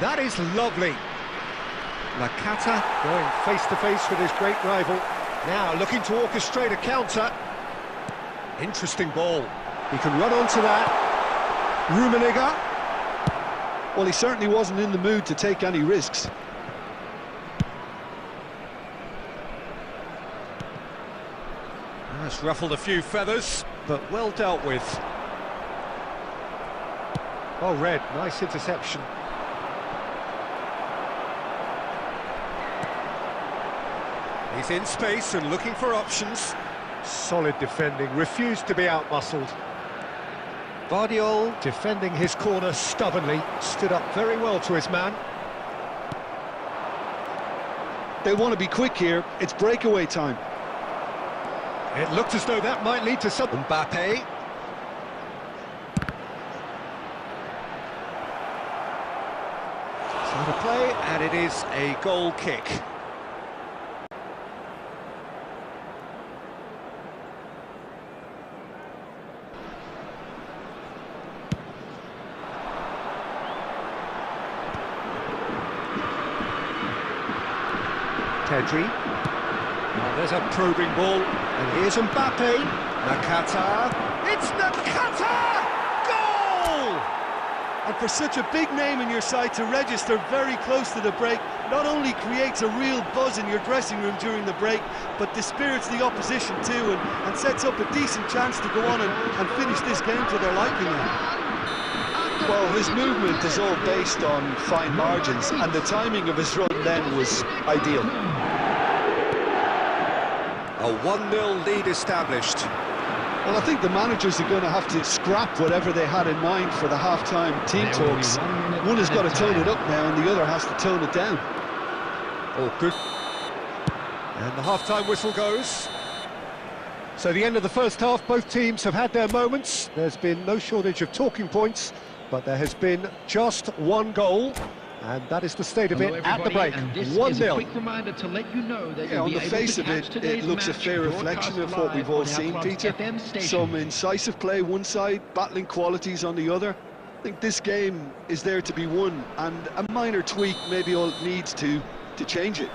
That is lovely. Nakata going face-to-face with his great rival. Now looking to orchestrate a counter. Interesting ball. He can run onto that. Rummenigge. Well, he certainly wasn't in the mood to take any risks. That's ruffled a few feathers, but well dealt with. Oh, Red, nice interception. He's in space and looking for options. Solid defending, refused to be outmuscled. Vardiol defending his corner stubbornly, stood up very well to his man. They want to be quick here. It's breakaway time. It looked as though that might lead to something. Mbappe. So to play, and it is a goal kick. Pedri. Oh, there's a probing ball, and here's Mbappe. Nakata. It's Nakata! Goal! And for such a big name in your side to register very close to the break, not only creates a real buzz in your dressing room during the break, but dispirits the opposition too, and sets up a decent chance to go on and finish this game to their liking now. Well, his movement is all based on fine margins, and the timing of his run then was ideal. A 1-0 lead established. Well, I think the managers are going to have to scrap whatever they had in mind for the half-time team talks. One has got to tone it up now, and the other has to tone it down. Oh, good. And the half-time whistle goes. So the end of the first half, both teams have had their moments. There's been no shortage of talking points, but there has been just one goal, And that is the state of Hello, it at the everybody, break. and this is 1-0. a quick reminder to let you know that Yeah, you'll on be the able face to of catch it, today's it looks a match fair reflection of what we've all broadcast live seen, on our Peter. club's FM station. Some incisive play one side, battling qualities on the other. I think this game is there to be won, and a minor tweak maybe all it needs to change it.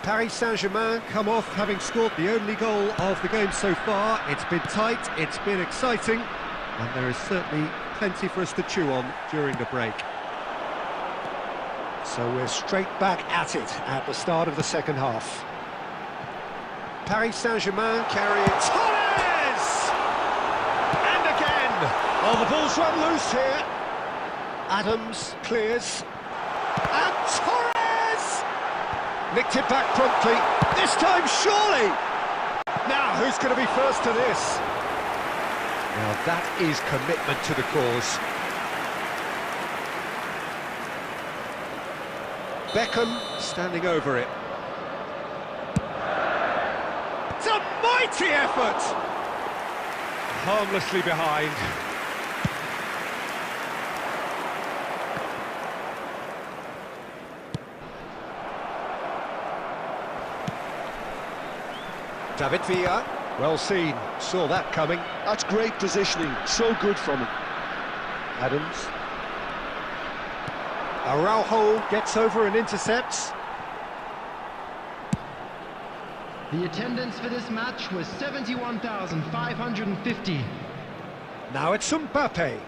Paris Saint-Germain come off having scored the only goal of the game so far. It's been tight, it's been exciting, and there is certainly plenty for us to chew on during the break. So we're straight back at it at the start of the second half. Paris Saint-Germain carry it. Torres! And again! Oh, the ball's run loose here. Adams clears. And Torres! Nicked it back promptly. This time, surely! Now, who's going to be first to this? Now, that is commitment to the cause. Beckham standing over it. It's a mighty effort! Harmlessly behind. David Villa, well seen, saw that coming. That's great positioning, so good from him. Adams. Araujo gets over and intercepts. The attendance for this match was 71,550. Now it's Mbappe.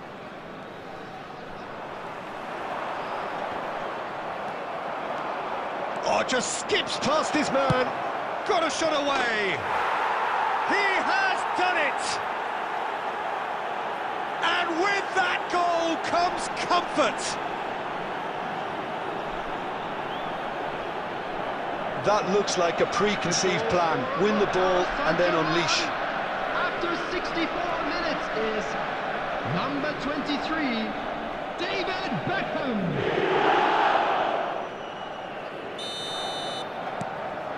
Oh, just skips past his man. Got a shot away. He has done it! And with that goal comes comfort! That looks like a preconceived plan. Win the ball and then unleash. After 64 minutes is number 23, David Beckham.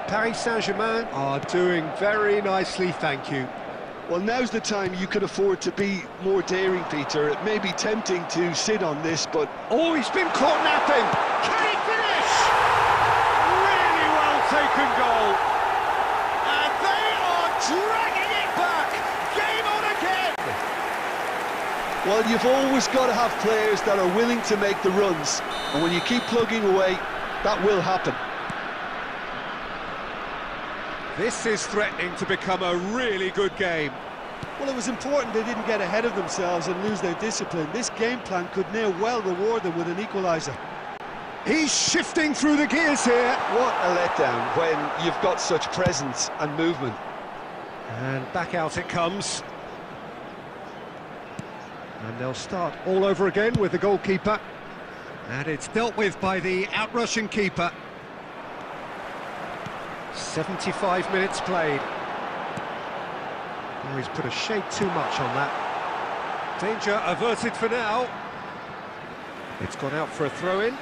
Paris Saint-Germain are doing very nicely, thank you. Well, now's the time you could afford to be more daring, Peter. It may be tempting to sit on this, but... Oh, he's been caught napping! Can he finish? Really well taken goal. And they are dragging it back. Game on again. Well, you've always got to have players that are willing to make the runs. And when you keep plugging away, that will happen. This is threatening to become a really good game. Well, it was important they didn't get ahead of themselves and lose their discipline. This game plan could now well reward them with an equaliser. He's shifting through the gears here. What a letdown when you've got such presence and movement. And back out it comes. And they'll start all over again with the goalkeeper. And it's dealt with by the outrushing keeper. 75 minutes played. Oh, he's put a shade too much on that. Danger averted for now. It's gone out for a throw-in.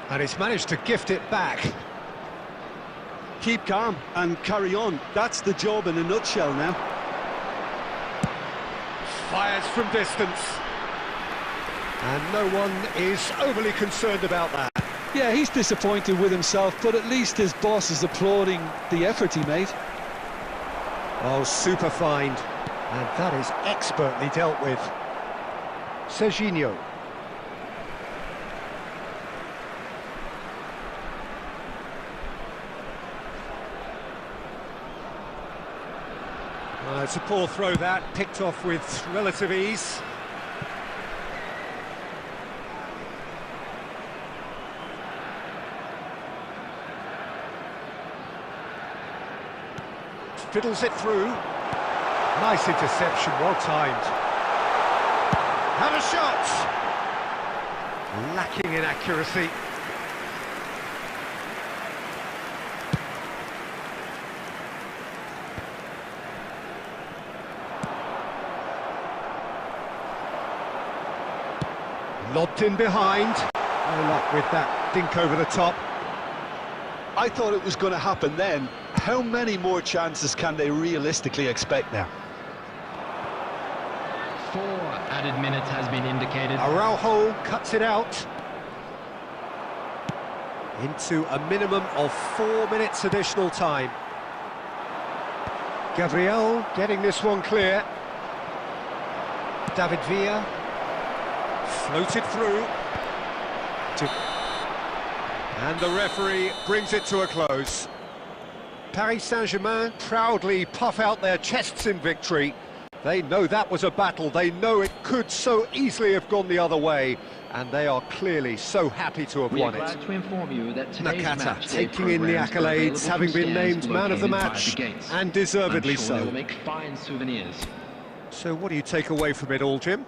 And he's managed to gift it back. Keep calm and carry on. That's the job in a nutshell now. Fires from distance. And no one is overly concerned about that. Yeah, he's disappointed with himself, but at least his boss is applauding the effort he made. Oh, super find. And that is expertly dealt with. Serginho. It's a poor throw that, picked off with relative ease. Fiddles it through. Nice interception, well timed. Have a shot! Lacking in accuracy. Lobbed in behind. No luck with that dink over the top. I thought it was going to happen then. how many more chances can they realistically expect now? 4 added minutes has been indicated. Araujo cuts it out. Into a minimum of 4 minutes additional time. Gabriel getting this one clear. David Villa. Floated through. And the referee brings it to a close. Paris Saint-Germain proudly puff out their chests in victory. They know that was a battle, they know it could so easily have gone the other way, and they are clearly so happy to have won it. Glad to inform you that today's Nakata match taking in the accolades, having been named man of the match, and deservedly so. Will make fine souvenirs. So what do you take away from it all, Jim?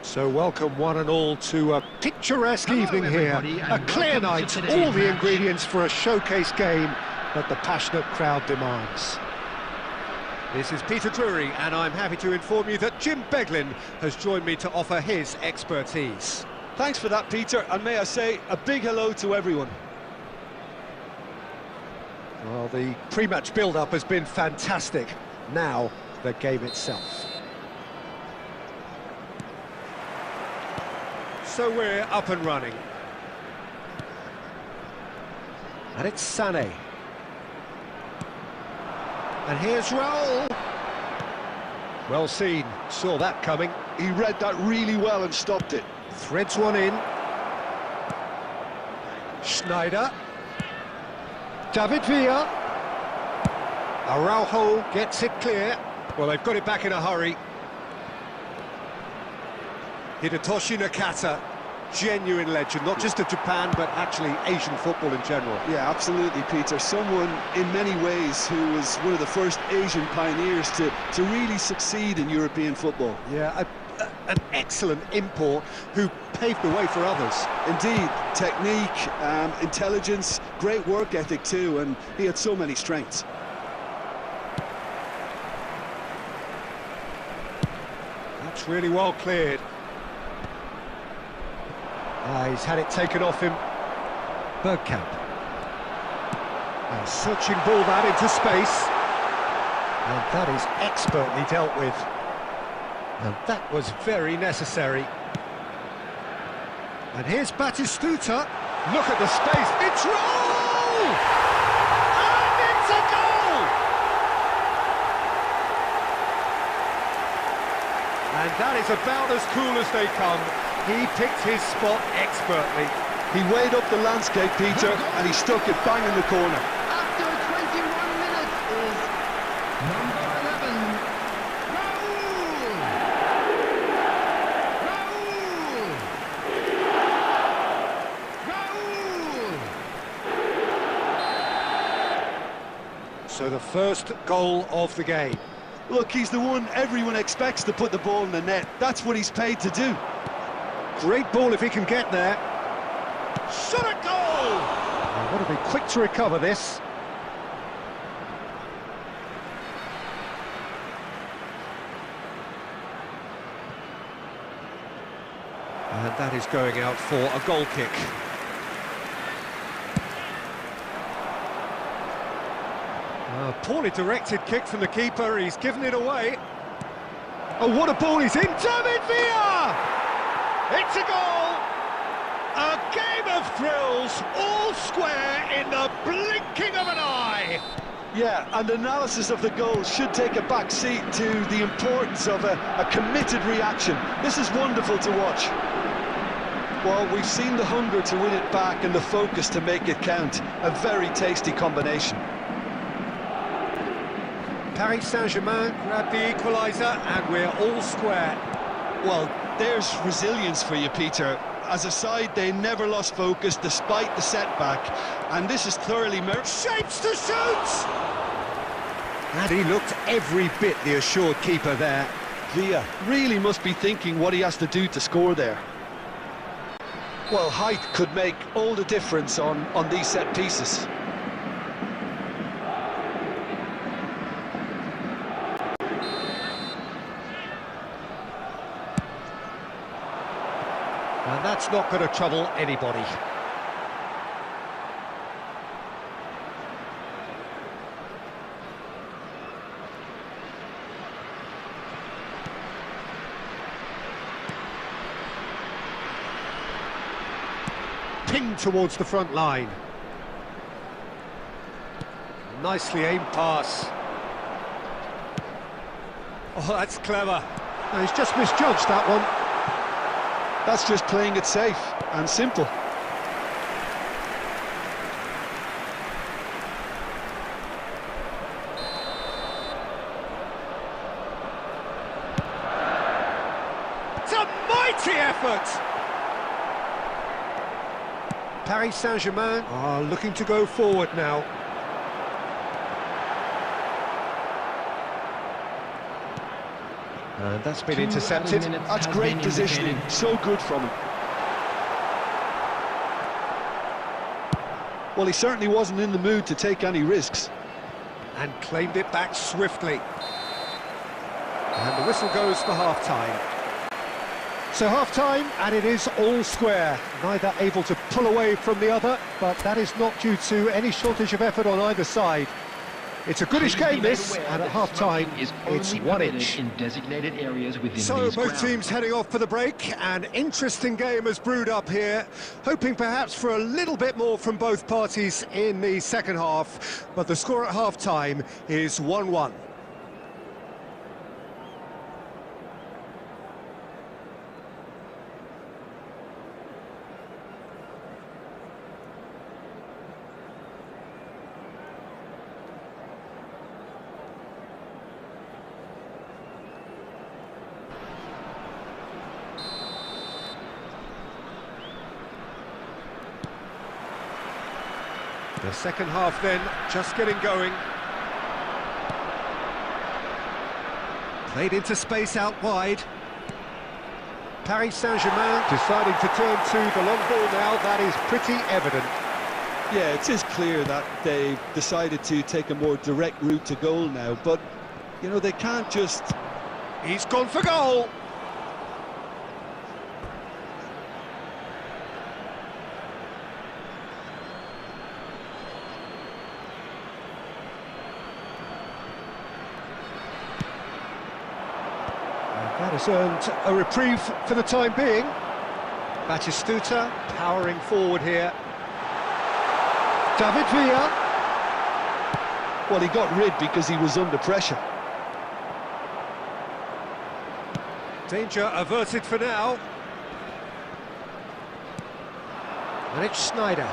So welcome one and all to a picturesque evening here, a clear night, all the ingredients for a showcase game that the passionate crowd demands. This is Peter Drury, and I'm happy to inform you that Jim Beglin has joined me to offer his expertise. Thanks for that, Peter, and may I say a big hello to everyone. Well, the pre-match build-up has been fantastic. Now, the game itself. So we're up and running. And it's Sané. And here's Raul. Well seen, saw that coming. He read that really well and stopped it. Threads one in. Schneider. David Villa. Araujo gets it clear. Well, they've got it back in a hurry. Hidetoshi Nakata, genuine legend, not just of Japan, but actually Asian football in general. Yeah, absolutely, Peter. Someone, in many ways, who was one of the first Asian pioneers to really succeed in European football. Yeah, an excellent import who paved the way for others. Indeed, technique, intelligence, great work ethic too, and he had so many strengths. That's really well cleared. He's had it taken off him. Bergkamp. A searching ball that into space. And that is expertly dealt with. And that was very necessary. And here's Batistuta. Look at the space. It's Raul! And it's a goal! And that is about as cool as they come. He picked his spot expertly. He weighed up the landscape, Peter, and he stuck it bang in the corner. After 21 minutes is number 11, Raul! Raul! So the first goal of the game. Look, he's the one everyone expects to put the ball in the net. That's what he's paid to do. Great ball if he can get there. Shot a goal! They've got to be quick to recover this. And that is going out for a goal kick. A poorly directed kick from the keeper, he's given it away. Oh, what a ball he's in! David Villa! It's a goal! A game of thrills, all square in the blinking of an eye! Yeah, and analysis of the goal should take a back seat to the importance of a committed reaction. This is wonderful to watch. Well, we've seen the hunger to win it back and the focus to make it count. A very tasty combination. Paris Saint-Germain grab the equaliser and we're all square. Well, there's resilience for you, Peter. As a side, they never lost focus despite the setback, and this is thoroughly Shapes to shoot! And he looked every bit the assured keeper there. Villa really must be thinking what he has to do to score there. Well, height could make all the difference on these set pieces. And that's not going to trouble anybody. Pinged towards the front line. Nicely aimed pass. Oh, that's clever. No, he's just misjudged that one. That's just playing it safe and simple. It's a mighty effort! Paris Saint-Germain are looking to go forward now. And that's been intercepted. That's great positioning, so good from him. Well, he certainly wasn't in the mood to take any risks. And claimed it back swiftly. And the whistle goes for half-time. So half-time, and it is all square. Neither able to pull away from the other, but that is not due to any shortage of effort on either side. It's a goodish game, this, and at half-time, it's 1-inch. In designated areas within So these both grounds. teams heading off for the break. An interesting game has brewed up here, hoping perhaps for a little bit more from both parties in the second half, but the score at half-time is 1-1. The second half then, just getting going. Played into space out wide. Paris Saint-Germain Deciding to turn to the long ball now, that is pretty evident. Yeah, it is clear that they've decided to take a more direct route to goal now, but, you know, they can't just... He's gone for goal. That has earned a reprieve for the time being. Batistuta powering forward here. David Villa. Well, he got rid because he was under pressure. Danger averted for now. And it's Schneider.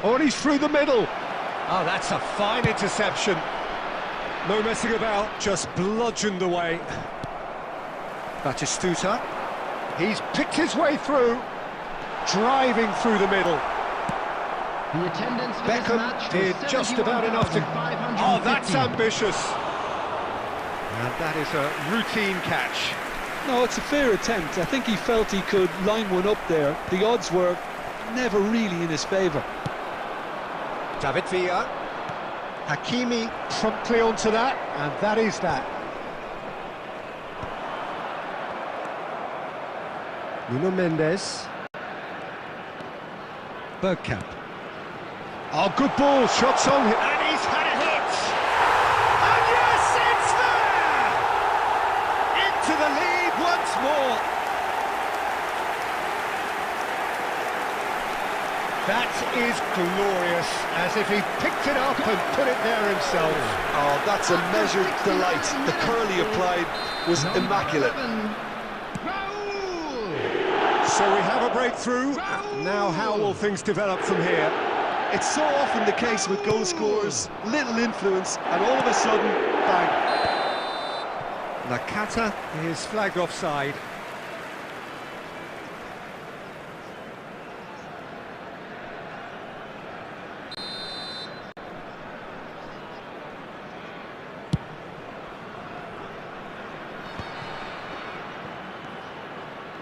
Oh, and he's through the middle. Oh, that's a fine interception. No messing about, just bludgeoned away. Batistuta. He's picked his way through, driving through the middle. The attendance for this Beckham match did was just about enough to... 71,550. Oh, that's ambitious. And that is a routine catch. No, it's a fair attempt. I think he felt he could line one up there. The odds were never really in his favour. David Villa. Hakimi promptly onto that, and that is that. Nuno Mendes. Bergkamp. Oh, good ball, shots on him. And he's had a hit! And yes, it's there! Into the lead once more. That is glorious, as if he picked it up and put it there himself. Oh, that's a measured delight. The curl he applied was immaculate. So we have a breakthrough. Now how will things develop from here? It's so often the case with goal scorers, little influence, and all of a sudden, bang. Nakata is flagged offside.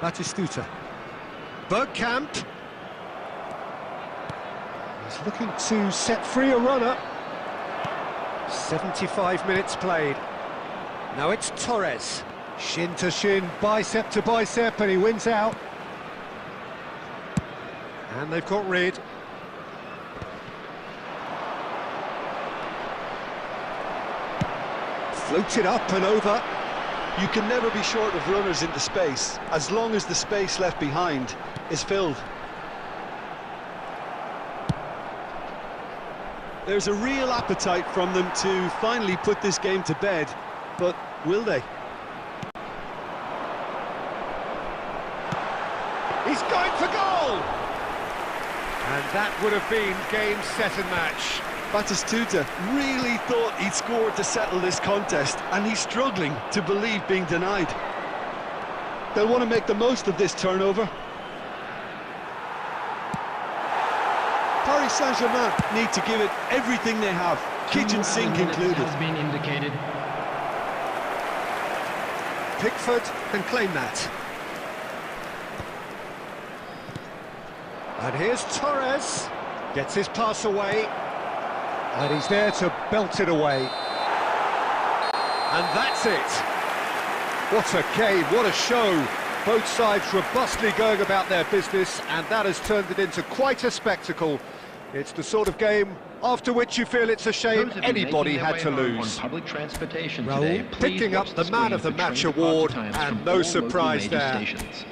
Batistuta. Bergkamp. He's looking to set free a runner. 75 minutes played. Now it's Torres. Shin to shin, bicep to bicep, and he wins out. And they've got rid. Floated up and over. You can never be short of runners into space, as long as the space left behind is filled. There's a real appetite from them to finally put this game to bed, but will they? He's going for goal! And that would have been game, set and match. Batistuta really thought he'd scored to settle this contest, and he's struggling to believe being denied. They'll want to make the most of this turnover. Paris Saint-Germain need to give it everything they have, kitchen sink included. Has been indicated. Pickford can claim that. And here's Torres. Gets his pass away. And he's there to belt it away. And that's it. What a game, what a show. Both sides robustly going about their business, and that has turned it into quite a spectacle. It's the sort of game after which you feel it's a shame anybody had to lose. Public transportation Raul today, picking up the Man of the Match award, and no surprise there. Stations.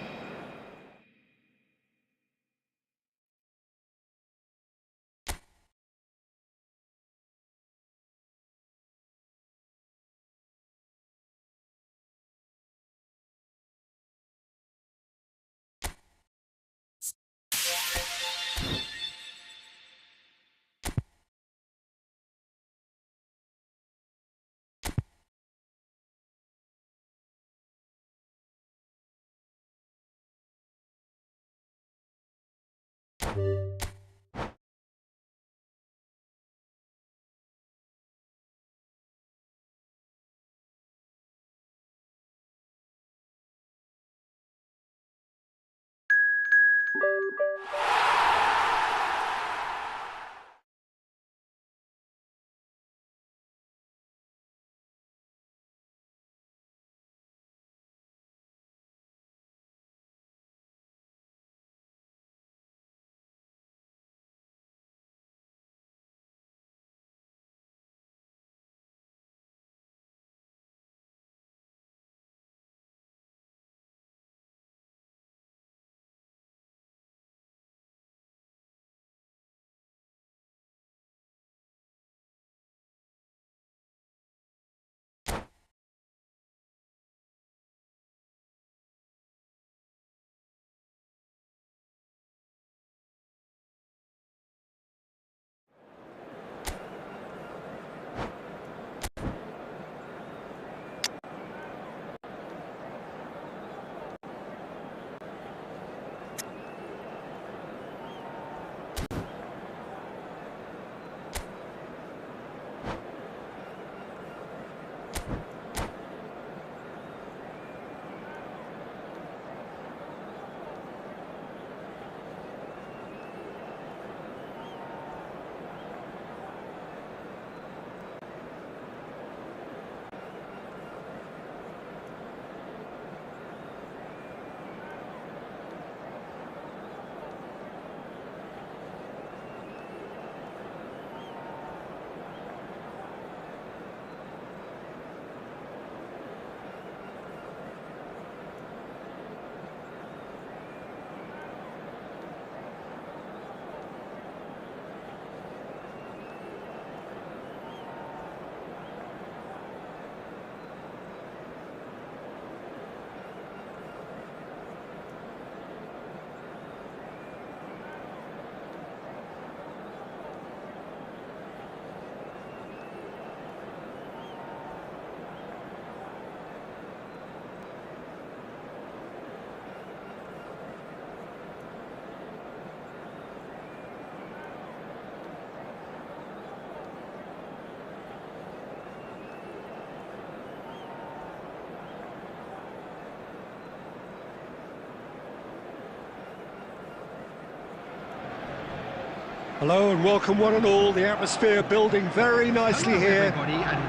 Hello and welcome one and all. The atmosphere building very nicely here.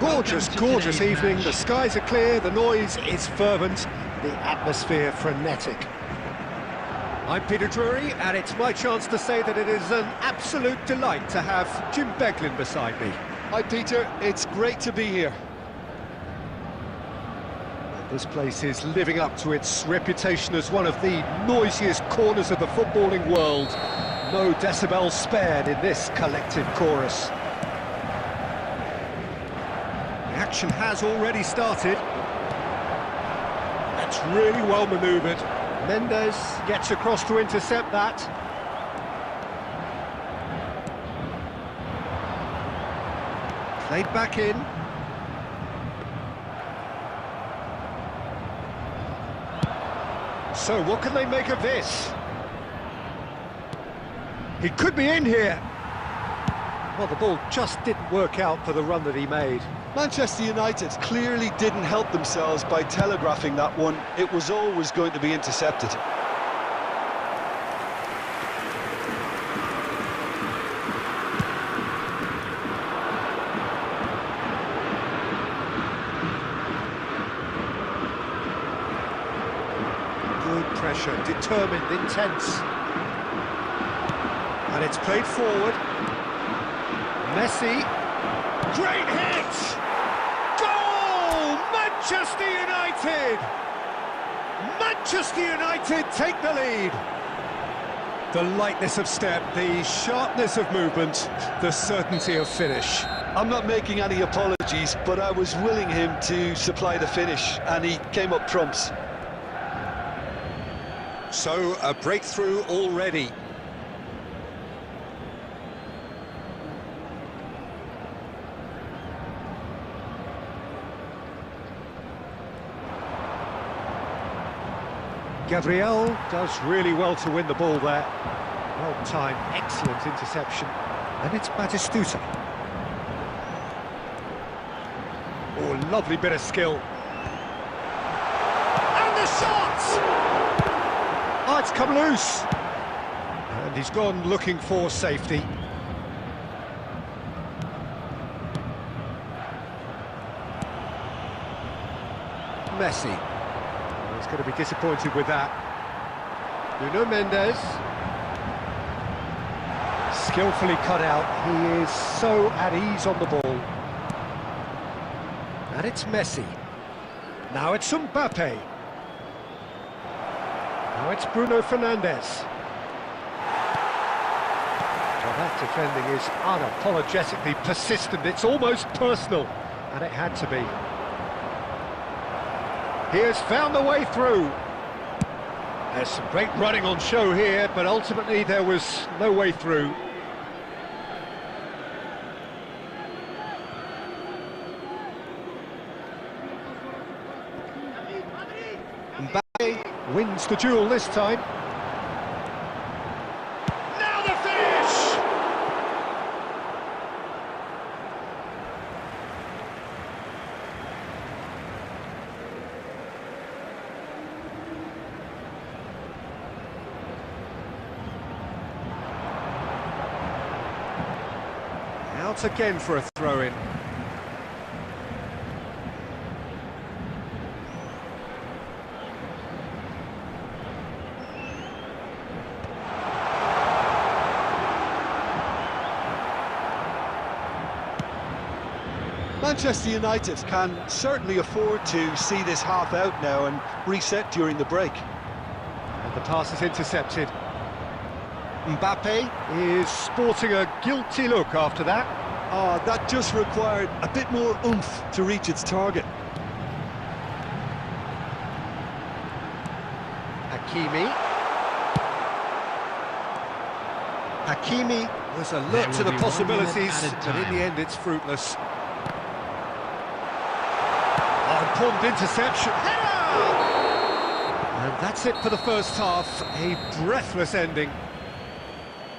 Gorgeous, gorgeous evening. The skies are clear, the noise is fervent, the atmosphere frenetic. I'm Peter Drury, and it's my chance to say that it is an absolute delight to have Jim Beglin beside me. Hi Peter, it's great to be here. This place is living up to its reputation as one of the noisiest corners of the footballing world. No decibels spared in this collective chorus. The action has already started. That's really well manoeuvred. Mendes gets across to intercept that. Played back in. So what can they make of this? He could be in here. Well, the ball just didn't work out for the run that he made. Manchester United clearly didn't help themselves by telegraphing that one. It was always going to be intercepted. determined, intense. And it's played forward. Messi. Great hit! Goal! Manchester United! Manchester United take the lead. The lightness of step, the sharpness of movement, the certainty of finish. I'm not making any apologies, but I was willing him to supply the finish, and he came up trumps. So, a breakthrough already. Gabriel does really well to win the ball there. Well timed, excellent interception. And it's Batistuta. Oh, lovely bit of skill. And the shot! Oh, it's come loose. And he's gone looking for safety. Messi. He's going to be disappointed with that. Nuno Mendes. Skillfully cut out. He is so at ease on the ball. And it's Messi. Now it's Mbappe. Now it's Bruno Fernandes. Well, that defending is unapologetically persistent. It's almost personal. And it had to be. He has found the way through. There's some great running on show here, but ultimately there was no way through. Mbappe wins the duel this time. Now the finish! Out again for a throw-in. Manchester United can certainly afford to see this half out now and reset during the break. And the pass is intercepted. Mbappe is sporting a guilty look after that. Oh, that just required a bit more oomph to reach its target. Hakimi was alert to the possibilities, but in the end it's fruitless. Oh, important interception. And that's it for the first half, a breathless ending.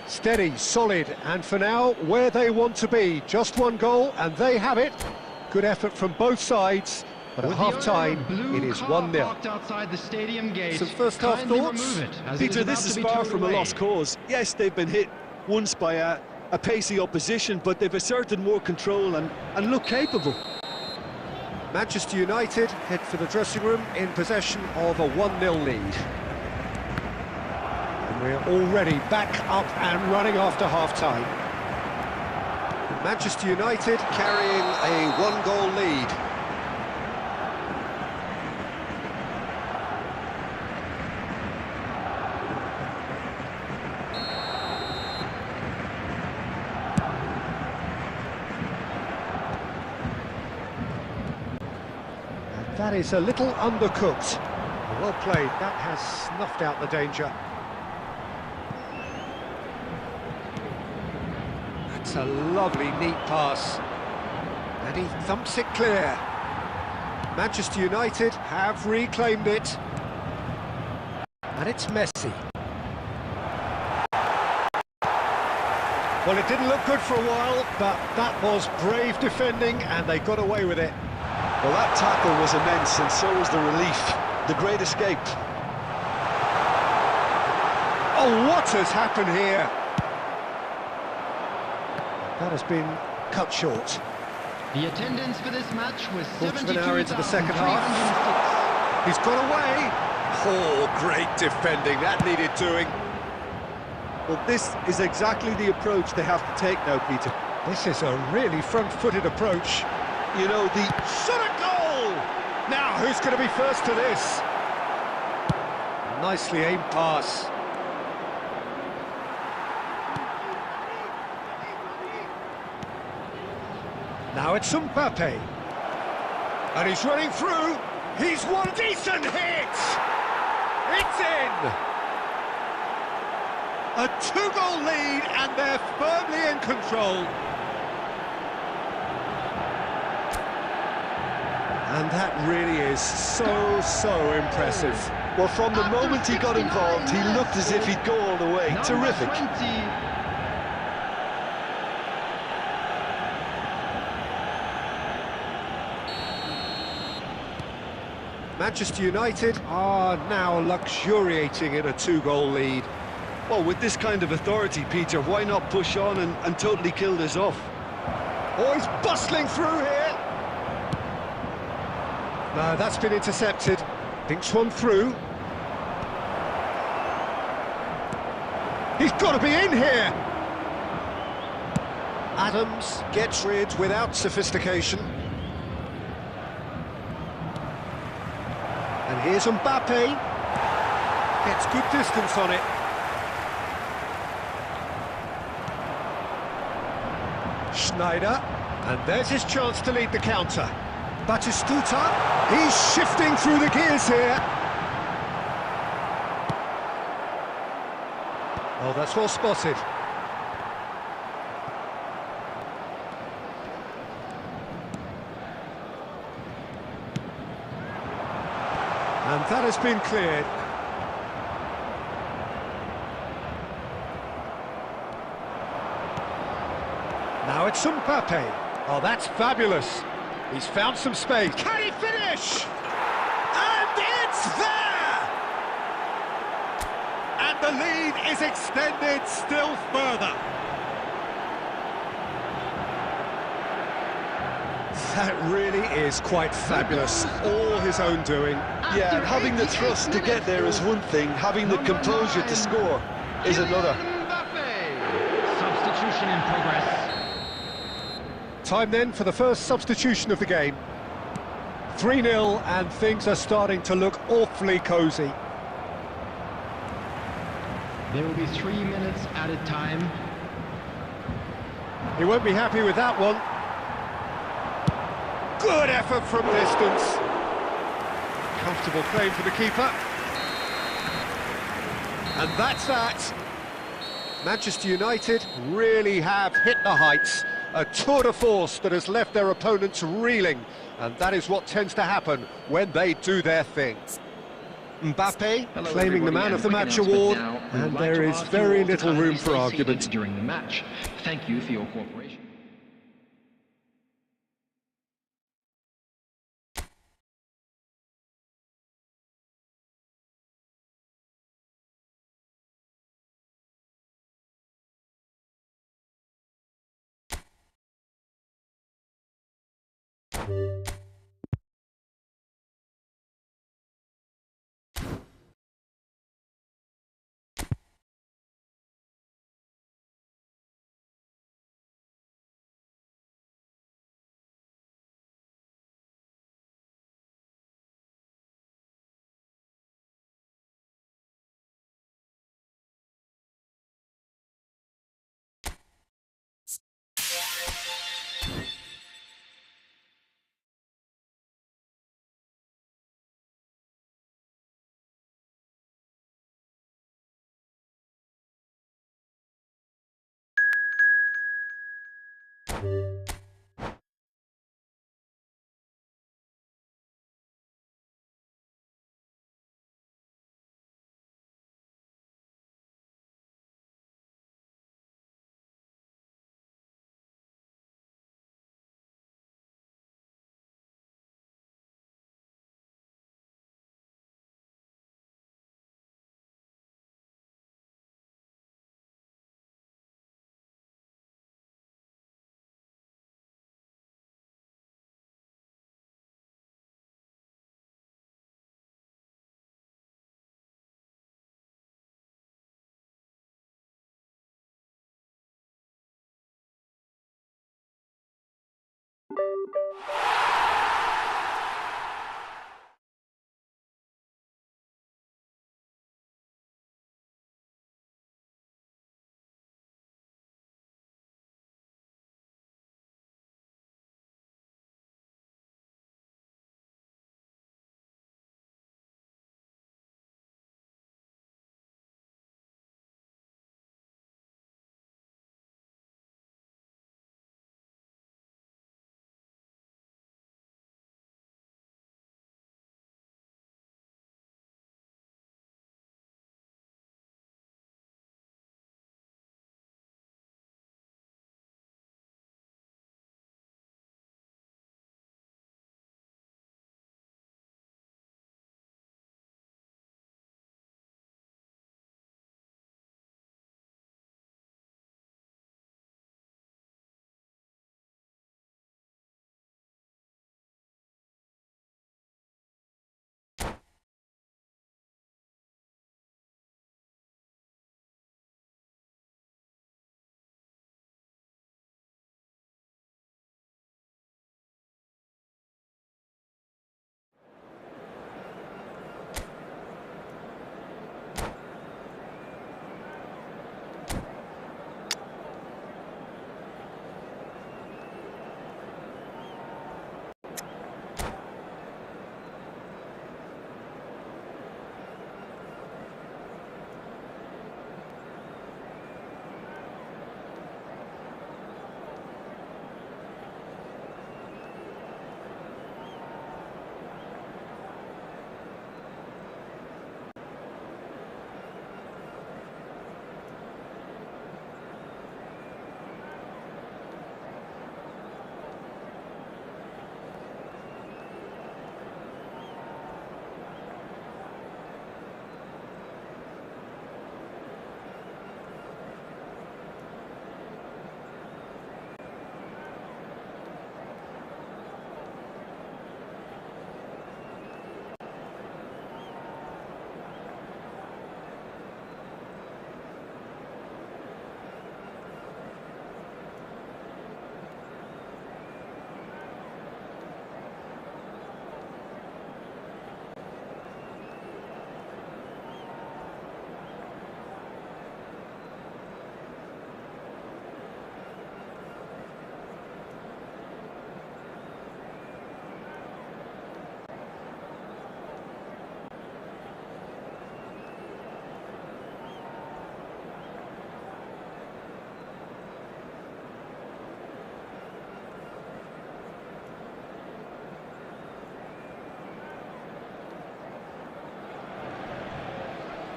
Steady, solid, and for now, where they want to be. Just one goal, and they have it. Good effort from both sides, but at half-time, it is 1-0. Outside the stadium gate. Some first-half thoughts? Peter, this is far from a lost cause. Yes, they've been hit once by a pacey opposition, but they've asserted more control and look capable. Manchester United head for the dressing room in possession of a 1-0 lead. And we're already back up and running after half-time. Manchester United carrying a one-goal lead. That is a little undercooked. Well played, that has snuffed out the danger. That's a lovely, neat pass. And he thumps it clear. Manchester United have reclaimed it. And it's Messi. Well, it didn't look good for a while, but that was brave defending, and they got away with it. Well, that tackle was immense, and so was the relief. The great escape. Oh, what has happened here? That has been cut short. The attendance for this match was 72,306. Quarter of an hour into the second half. He's got away. Oh, great defending, that needed doing. Well, this is exactly the approach they have to take now, Peter. This is a really front-footed approach. You know, the Shot a goal! Now, who's going to be first to this? Nicely aimed pass. Now it's Mbappe. And he's running through. He's one decent hit! It's in! A two-goal lead, and they're firmly in control. And that really is so impressive. well, from the moment he got involved, he looked as if he'd go all the way. Terrific. Number 20. Manchester United are now luxuriating in a two-goal lead. Well, with this kind of authority, Peter, why not push on and totally kill this off? Oh, he's bustling through here. No, that's been intercepted. Dinks one through. He's got to be in here. Adams gets rid without sophistication. And here's Mbappe. Gets good distance on it. Schneider. And there's his chance to lead the counter. Batistuta. He's shifting through the gears here. Oh, that's well spotted. And that has been cleared. Now it's Mbappe. Oh, that's fabulous. He's found some space. Can he finish? And it's there! And the lead is extended still further. That really is quite fabulous. All his own doing. Yeah, and having the thrust to get there is one thing, having the composure to score is another. Substitution in progress. Time then for the first substitution of the game. 3-0 and things are starting to look awfully cosy. There will be 3 minutes added time. He won't be happy with that one. Good effort from distance. Comfortable claim for the keeper. And that's that. Manchester United really have hit the heights. A tour de force that has left their opponents reeling. And that is what tends to happen when they do their thing. Mbappe claiming the man of the match award. And there is very little room for argument. During the match. Thank you for your cooperation.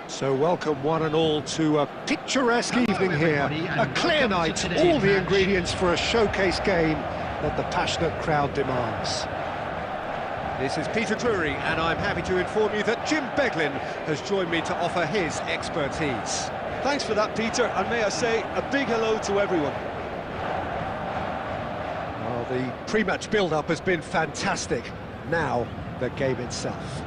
So welcome one and all to a picturesque evening here, a clear night, all the ingredients for a showcase game that the passionate crowd demands. This is Peter Drury, and I'm happy to inform you that Jim Beglin has joined me to offer his expertise. Thanks for that, Peter, and may I say a big hello to everyone. Well, the pre-match build-up has been fantastic. Now, the game itself.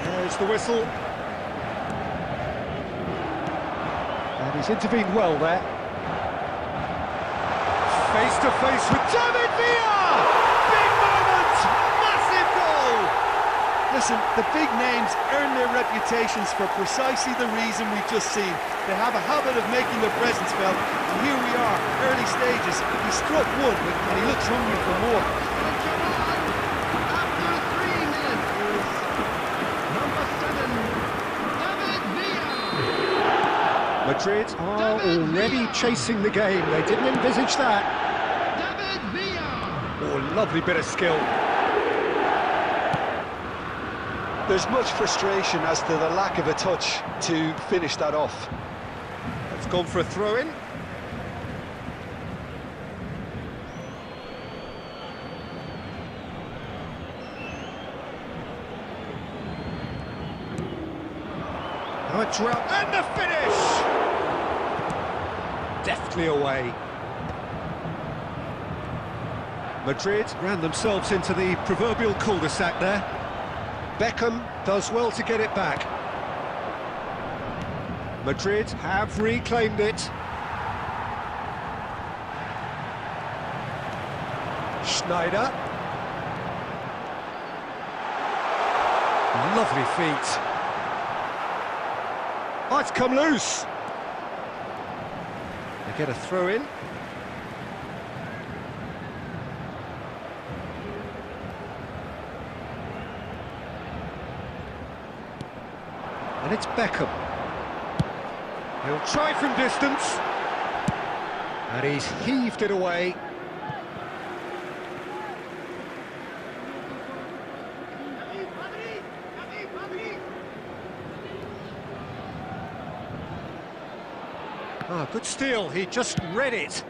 There's the whistle. And he's intervened well there. Face to face with David Villa! Big moment! Massive goal! Listen, the big names earn their reputations for precisely the reason we've just seen. They have a habit of making their presence felt, and here we are, early stages. He struck one, and he looks hungry for more. Madrid are already chasing the game. They didn't envisage that. Oh, lovely bit of skill. There's much frustration as to the lack of a touch to finish that off. It's gone for a throw-in. Now a drop, and the finish! Deftly away. Madrid ran themselves into the proverbial cul-de-sac there. Beckham does well to get it back. Madrid have reclaimed it. Schneider. Lovely feet. Oh, it's come loose. They get a throw in. And it's Beckham. He'll try from distance. And he's heaved it away. Ah, good steal, he just read it.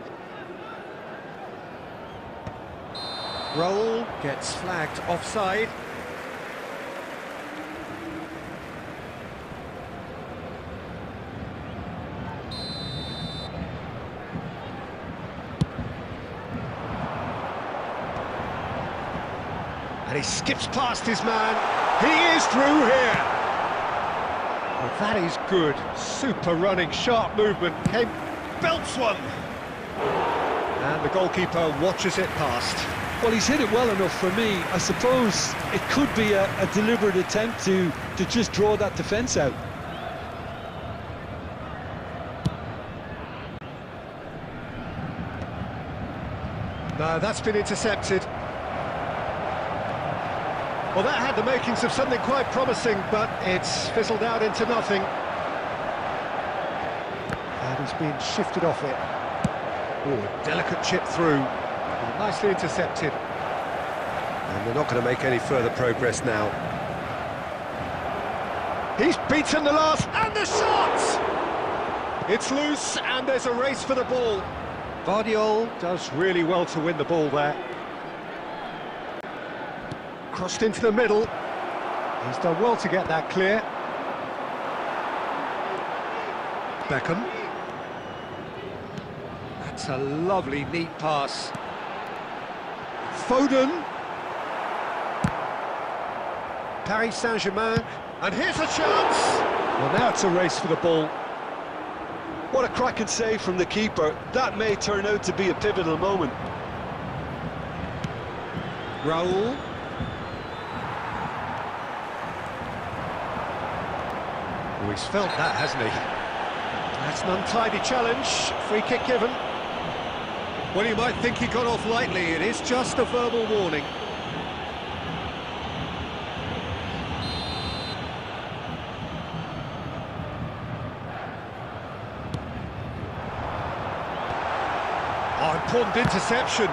Raul gets flagged offside. And he skips past his man. He is through here. Well, that is good. Super running, sharp movement. Came, belts one. And the goalkeeper watches it past. Well, he's hit it well enough for me. I suppose it could be a deliberate attempt to just draw that defence out. No, that's been intercepted. Well, that had the makings of something quite promising, but it's fizzled out into nothing. And he's been shifted off it. Oh, a delicate chip through. Nicely intercepted. And they're not going to make any further progress now. He's beaten the last, and the shot! It's loose, and there's a race for the ball. Vardiol does really well to win the ball there. Crossed into the middle. He's done well to get that clear. Beckham. That's a lovely, neat pass. Foden. Paris Saint-Germain. And here's a chance! Well, now it's a race for the ball. What a cracking save from the keeper. That may turn out to be a pivotal moment. Raul. Oh, he's felt that, hasn't he? That's an untidy challenge. Free kick given. Well, you might think he got off lightly. It is just a verbal warning. Oh, important interception.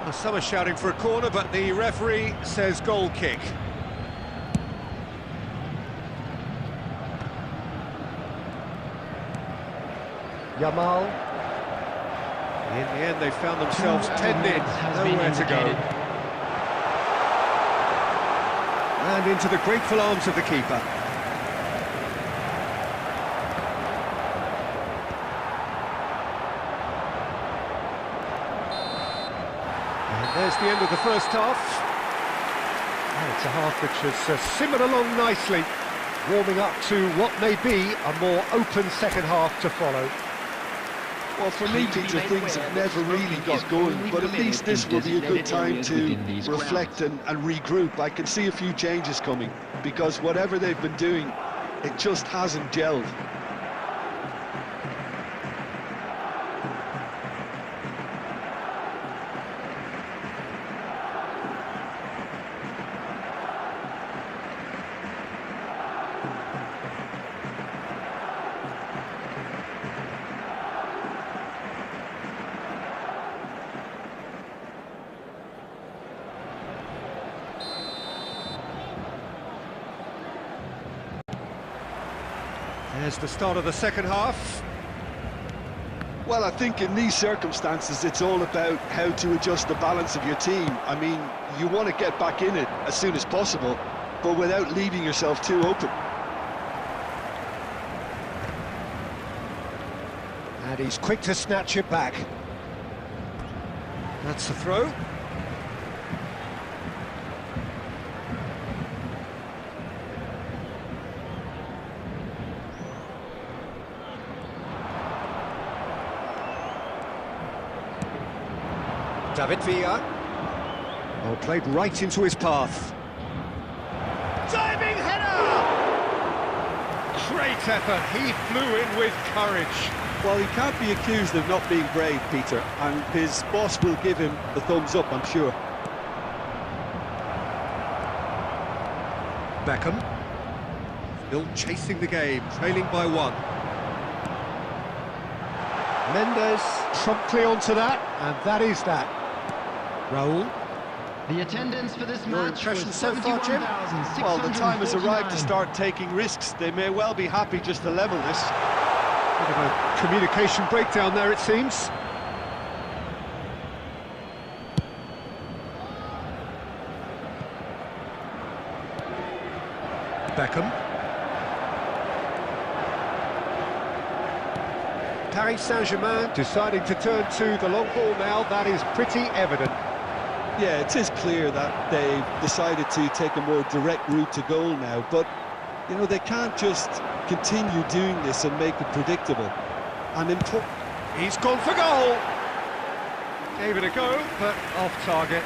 Well, some are shouting for a corner, but the referee says goal kick. Yamal. In the end, they found themselves penned in, nowhere to go. And into the grateful arms of the keeper. And there's the end of the first half. And it's a half which has simmered along nicely, warming up to what may be a more open second half to follow. Well, for me, Peter, things have never really got going, but at least this will be a good time to reflect and regroup. I can see a few changes coming, because whatever they've been doing, it just hasn't gelled. There's the start of the second half. Well, I think in these circumstances, it's all about how to adjust the balance of your team. I mean, you want to get back in it as soon as possible, but without leaving yourself too open. And he's quick to snatch it back. That's the throw. David Villa. Oh, played right into his path. Diving header! Great effort, he flew in with courage. Well, he can't be accused of not being brave, Peter, and his boss will give him the thumbs up, I'm sure. Beckham. Still chasing the game, trailing by 1. Mendes promptly onto that, and that is that. Raul. The attendance for this Your match impression was so far, Jim? 71,649. Well, the time has arrived to start taking risks. They may well be happy just to level this. Bit of a communication breakdown there, it seems. Beckham. Paris Saint-Germain deciding to turn to the long ball now. That is pretty evident. Yeah, it is clear that they've decided to take a more direct route to goal now, but, you know, they can't just continue doing this and make it predictable. And He's gone for goal. Gave it a go, but off target.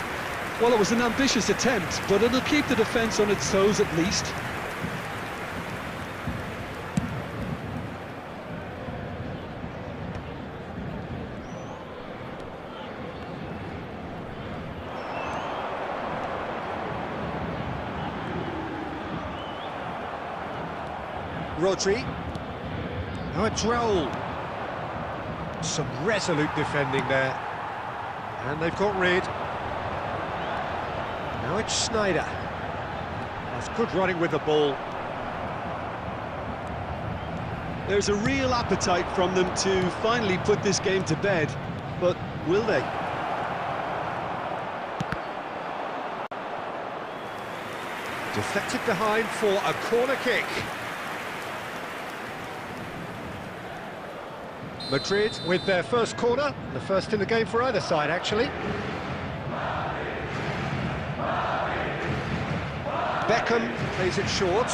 well, it was an ambitious attempt, but it'll keep the defence on its toes at least. Rodri. Now it's Raul. Some resolute defending there. And they've got rid. Now it's Snyder. That's good running with the ball. There's a real appetite from them to finally put this game to bed, but will they? Deflected behind for a corner kick. Madrid with their first corner, the first in the game for either side, actually. Beckham plays it short.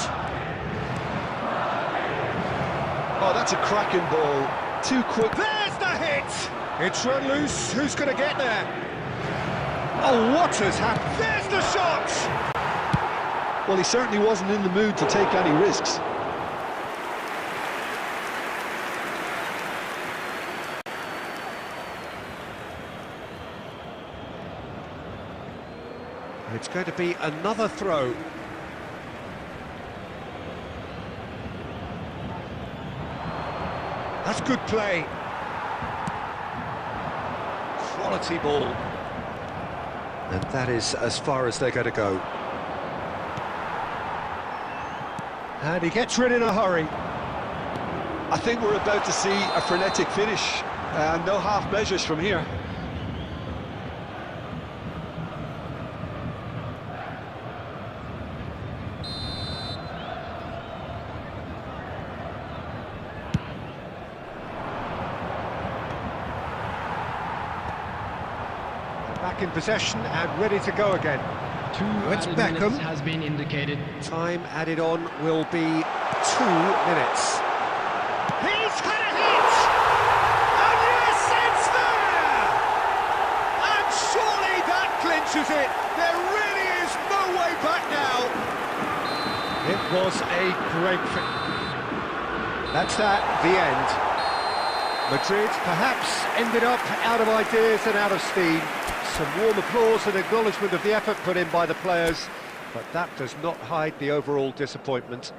Oh, that's a cracking ball. Too quick. There's the hit! It's run loose. Who's going to get there? Oh, what has happened? There's the shot! Well, he certainly wasn't in the mood to take any risks. It's going to be another throw. That's good play. Quality ball. And that is as far as they're going to go. And he gets rid in a hurry. I think we're about to see a frenetic finish, and no half measures from here. Back in possession and ready to go again. It's Added Beckham. minutes has been indicated. Time added on will be 2 minutes. He's had a hit! And yes, it's there! And surely that clinches it. There really is no way back now. It was a great That's that, the end. Madrid perhaps ended up out of ideas and out of steam. Some warm applause and acknowledgement of the effort put in by the players, but that does not hide the overall disappointment.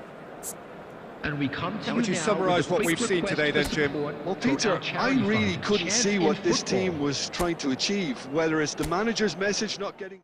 And we come to How would you now summarise with a what quick we've seen request today for then, Jim? support Well, to Peter, our I charity really fund, couldn't Chance see in what this Football. team was trying to achieve, whether it's the manager's message not getting...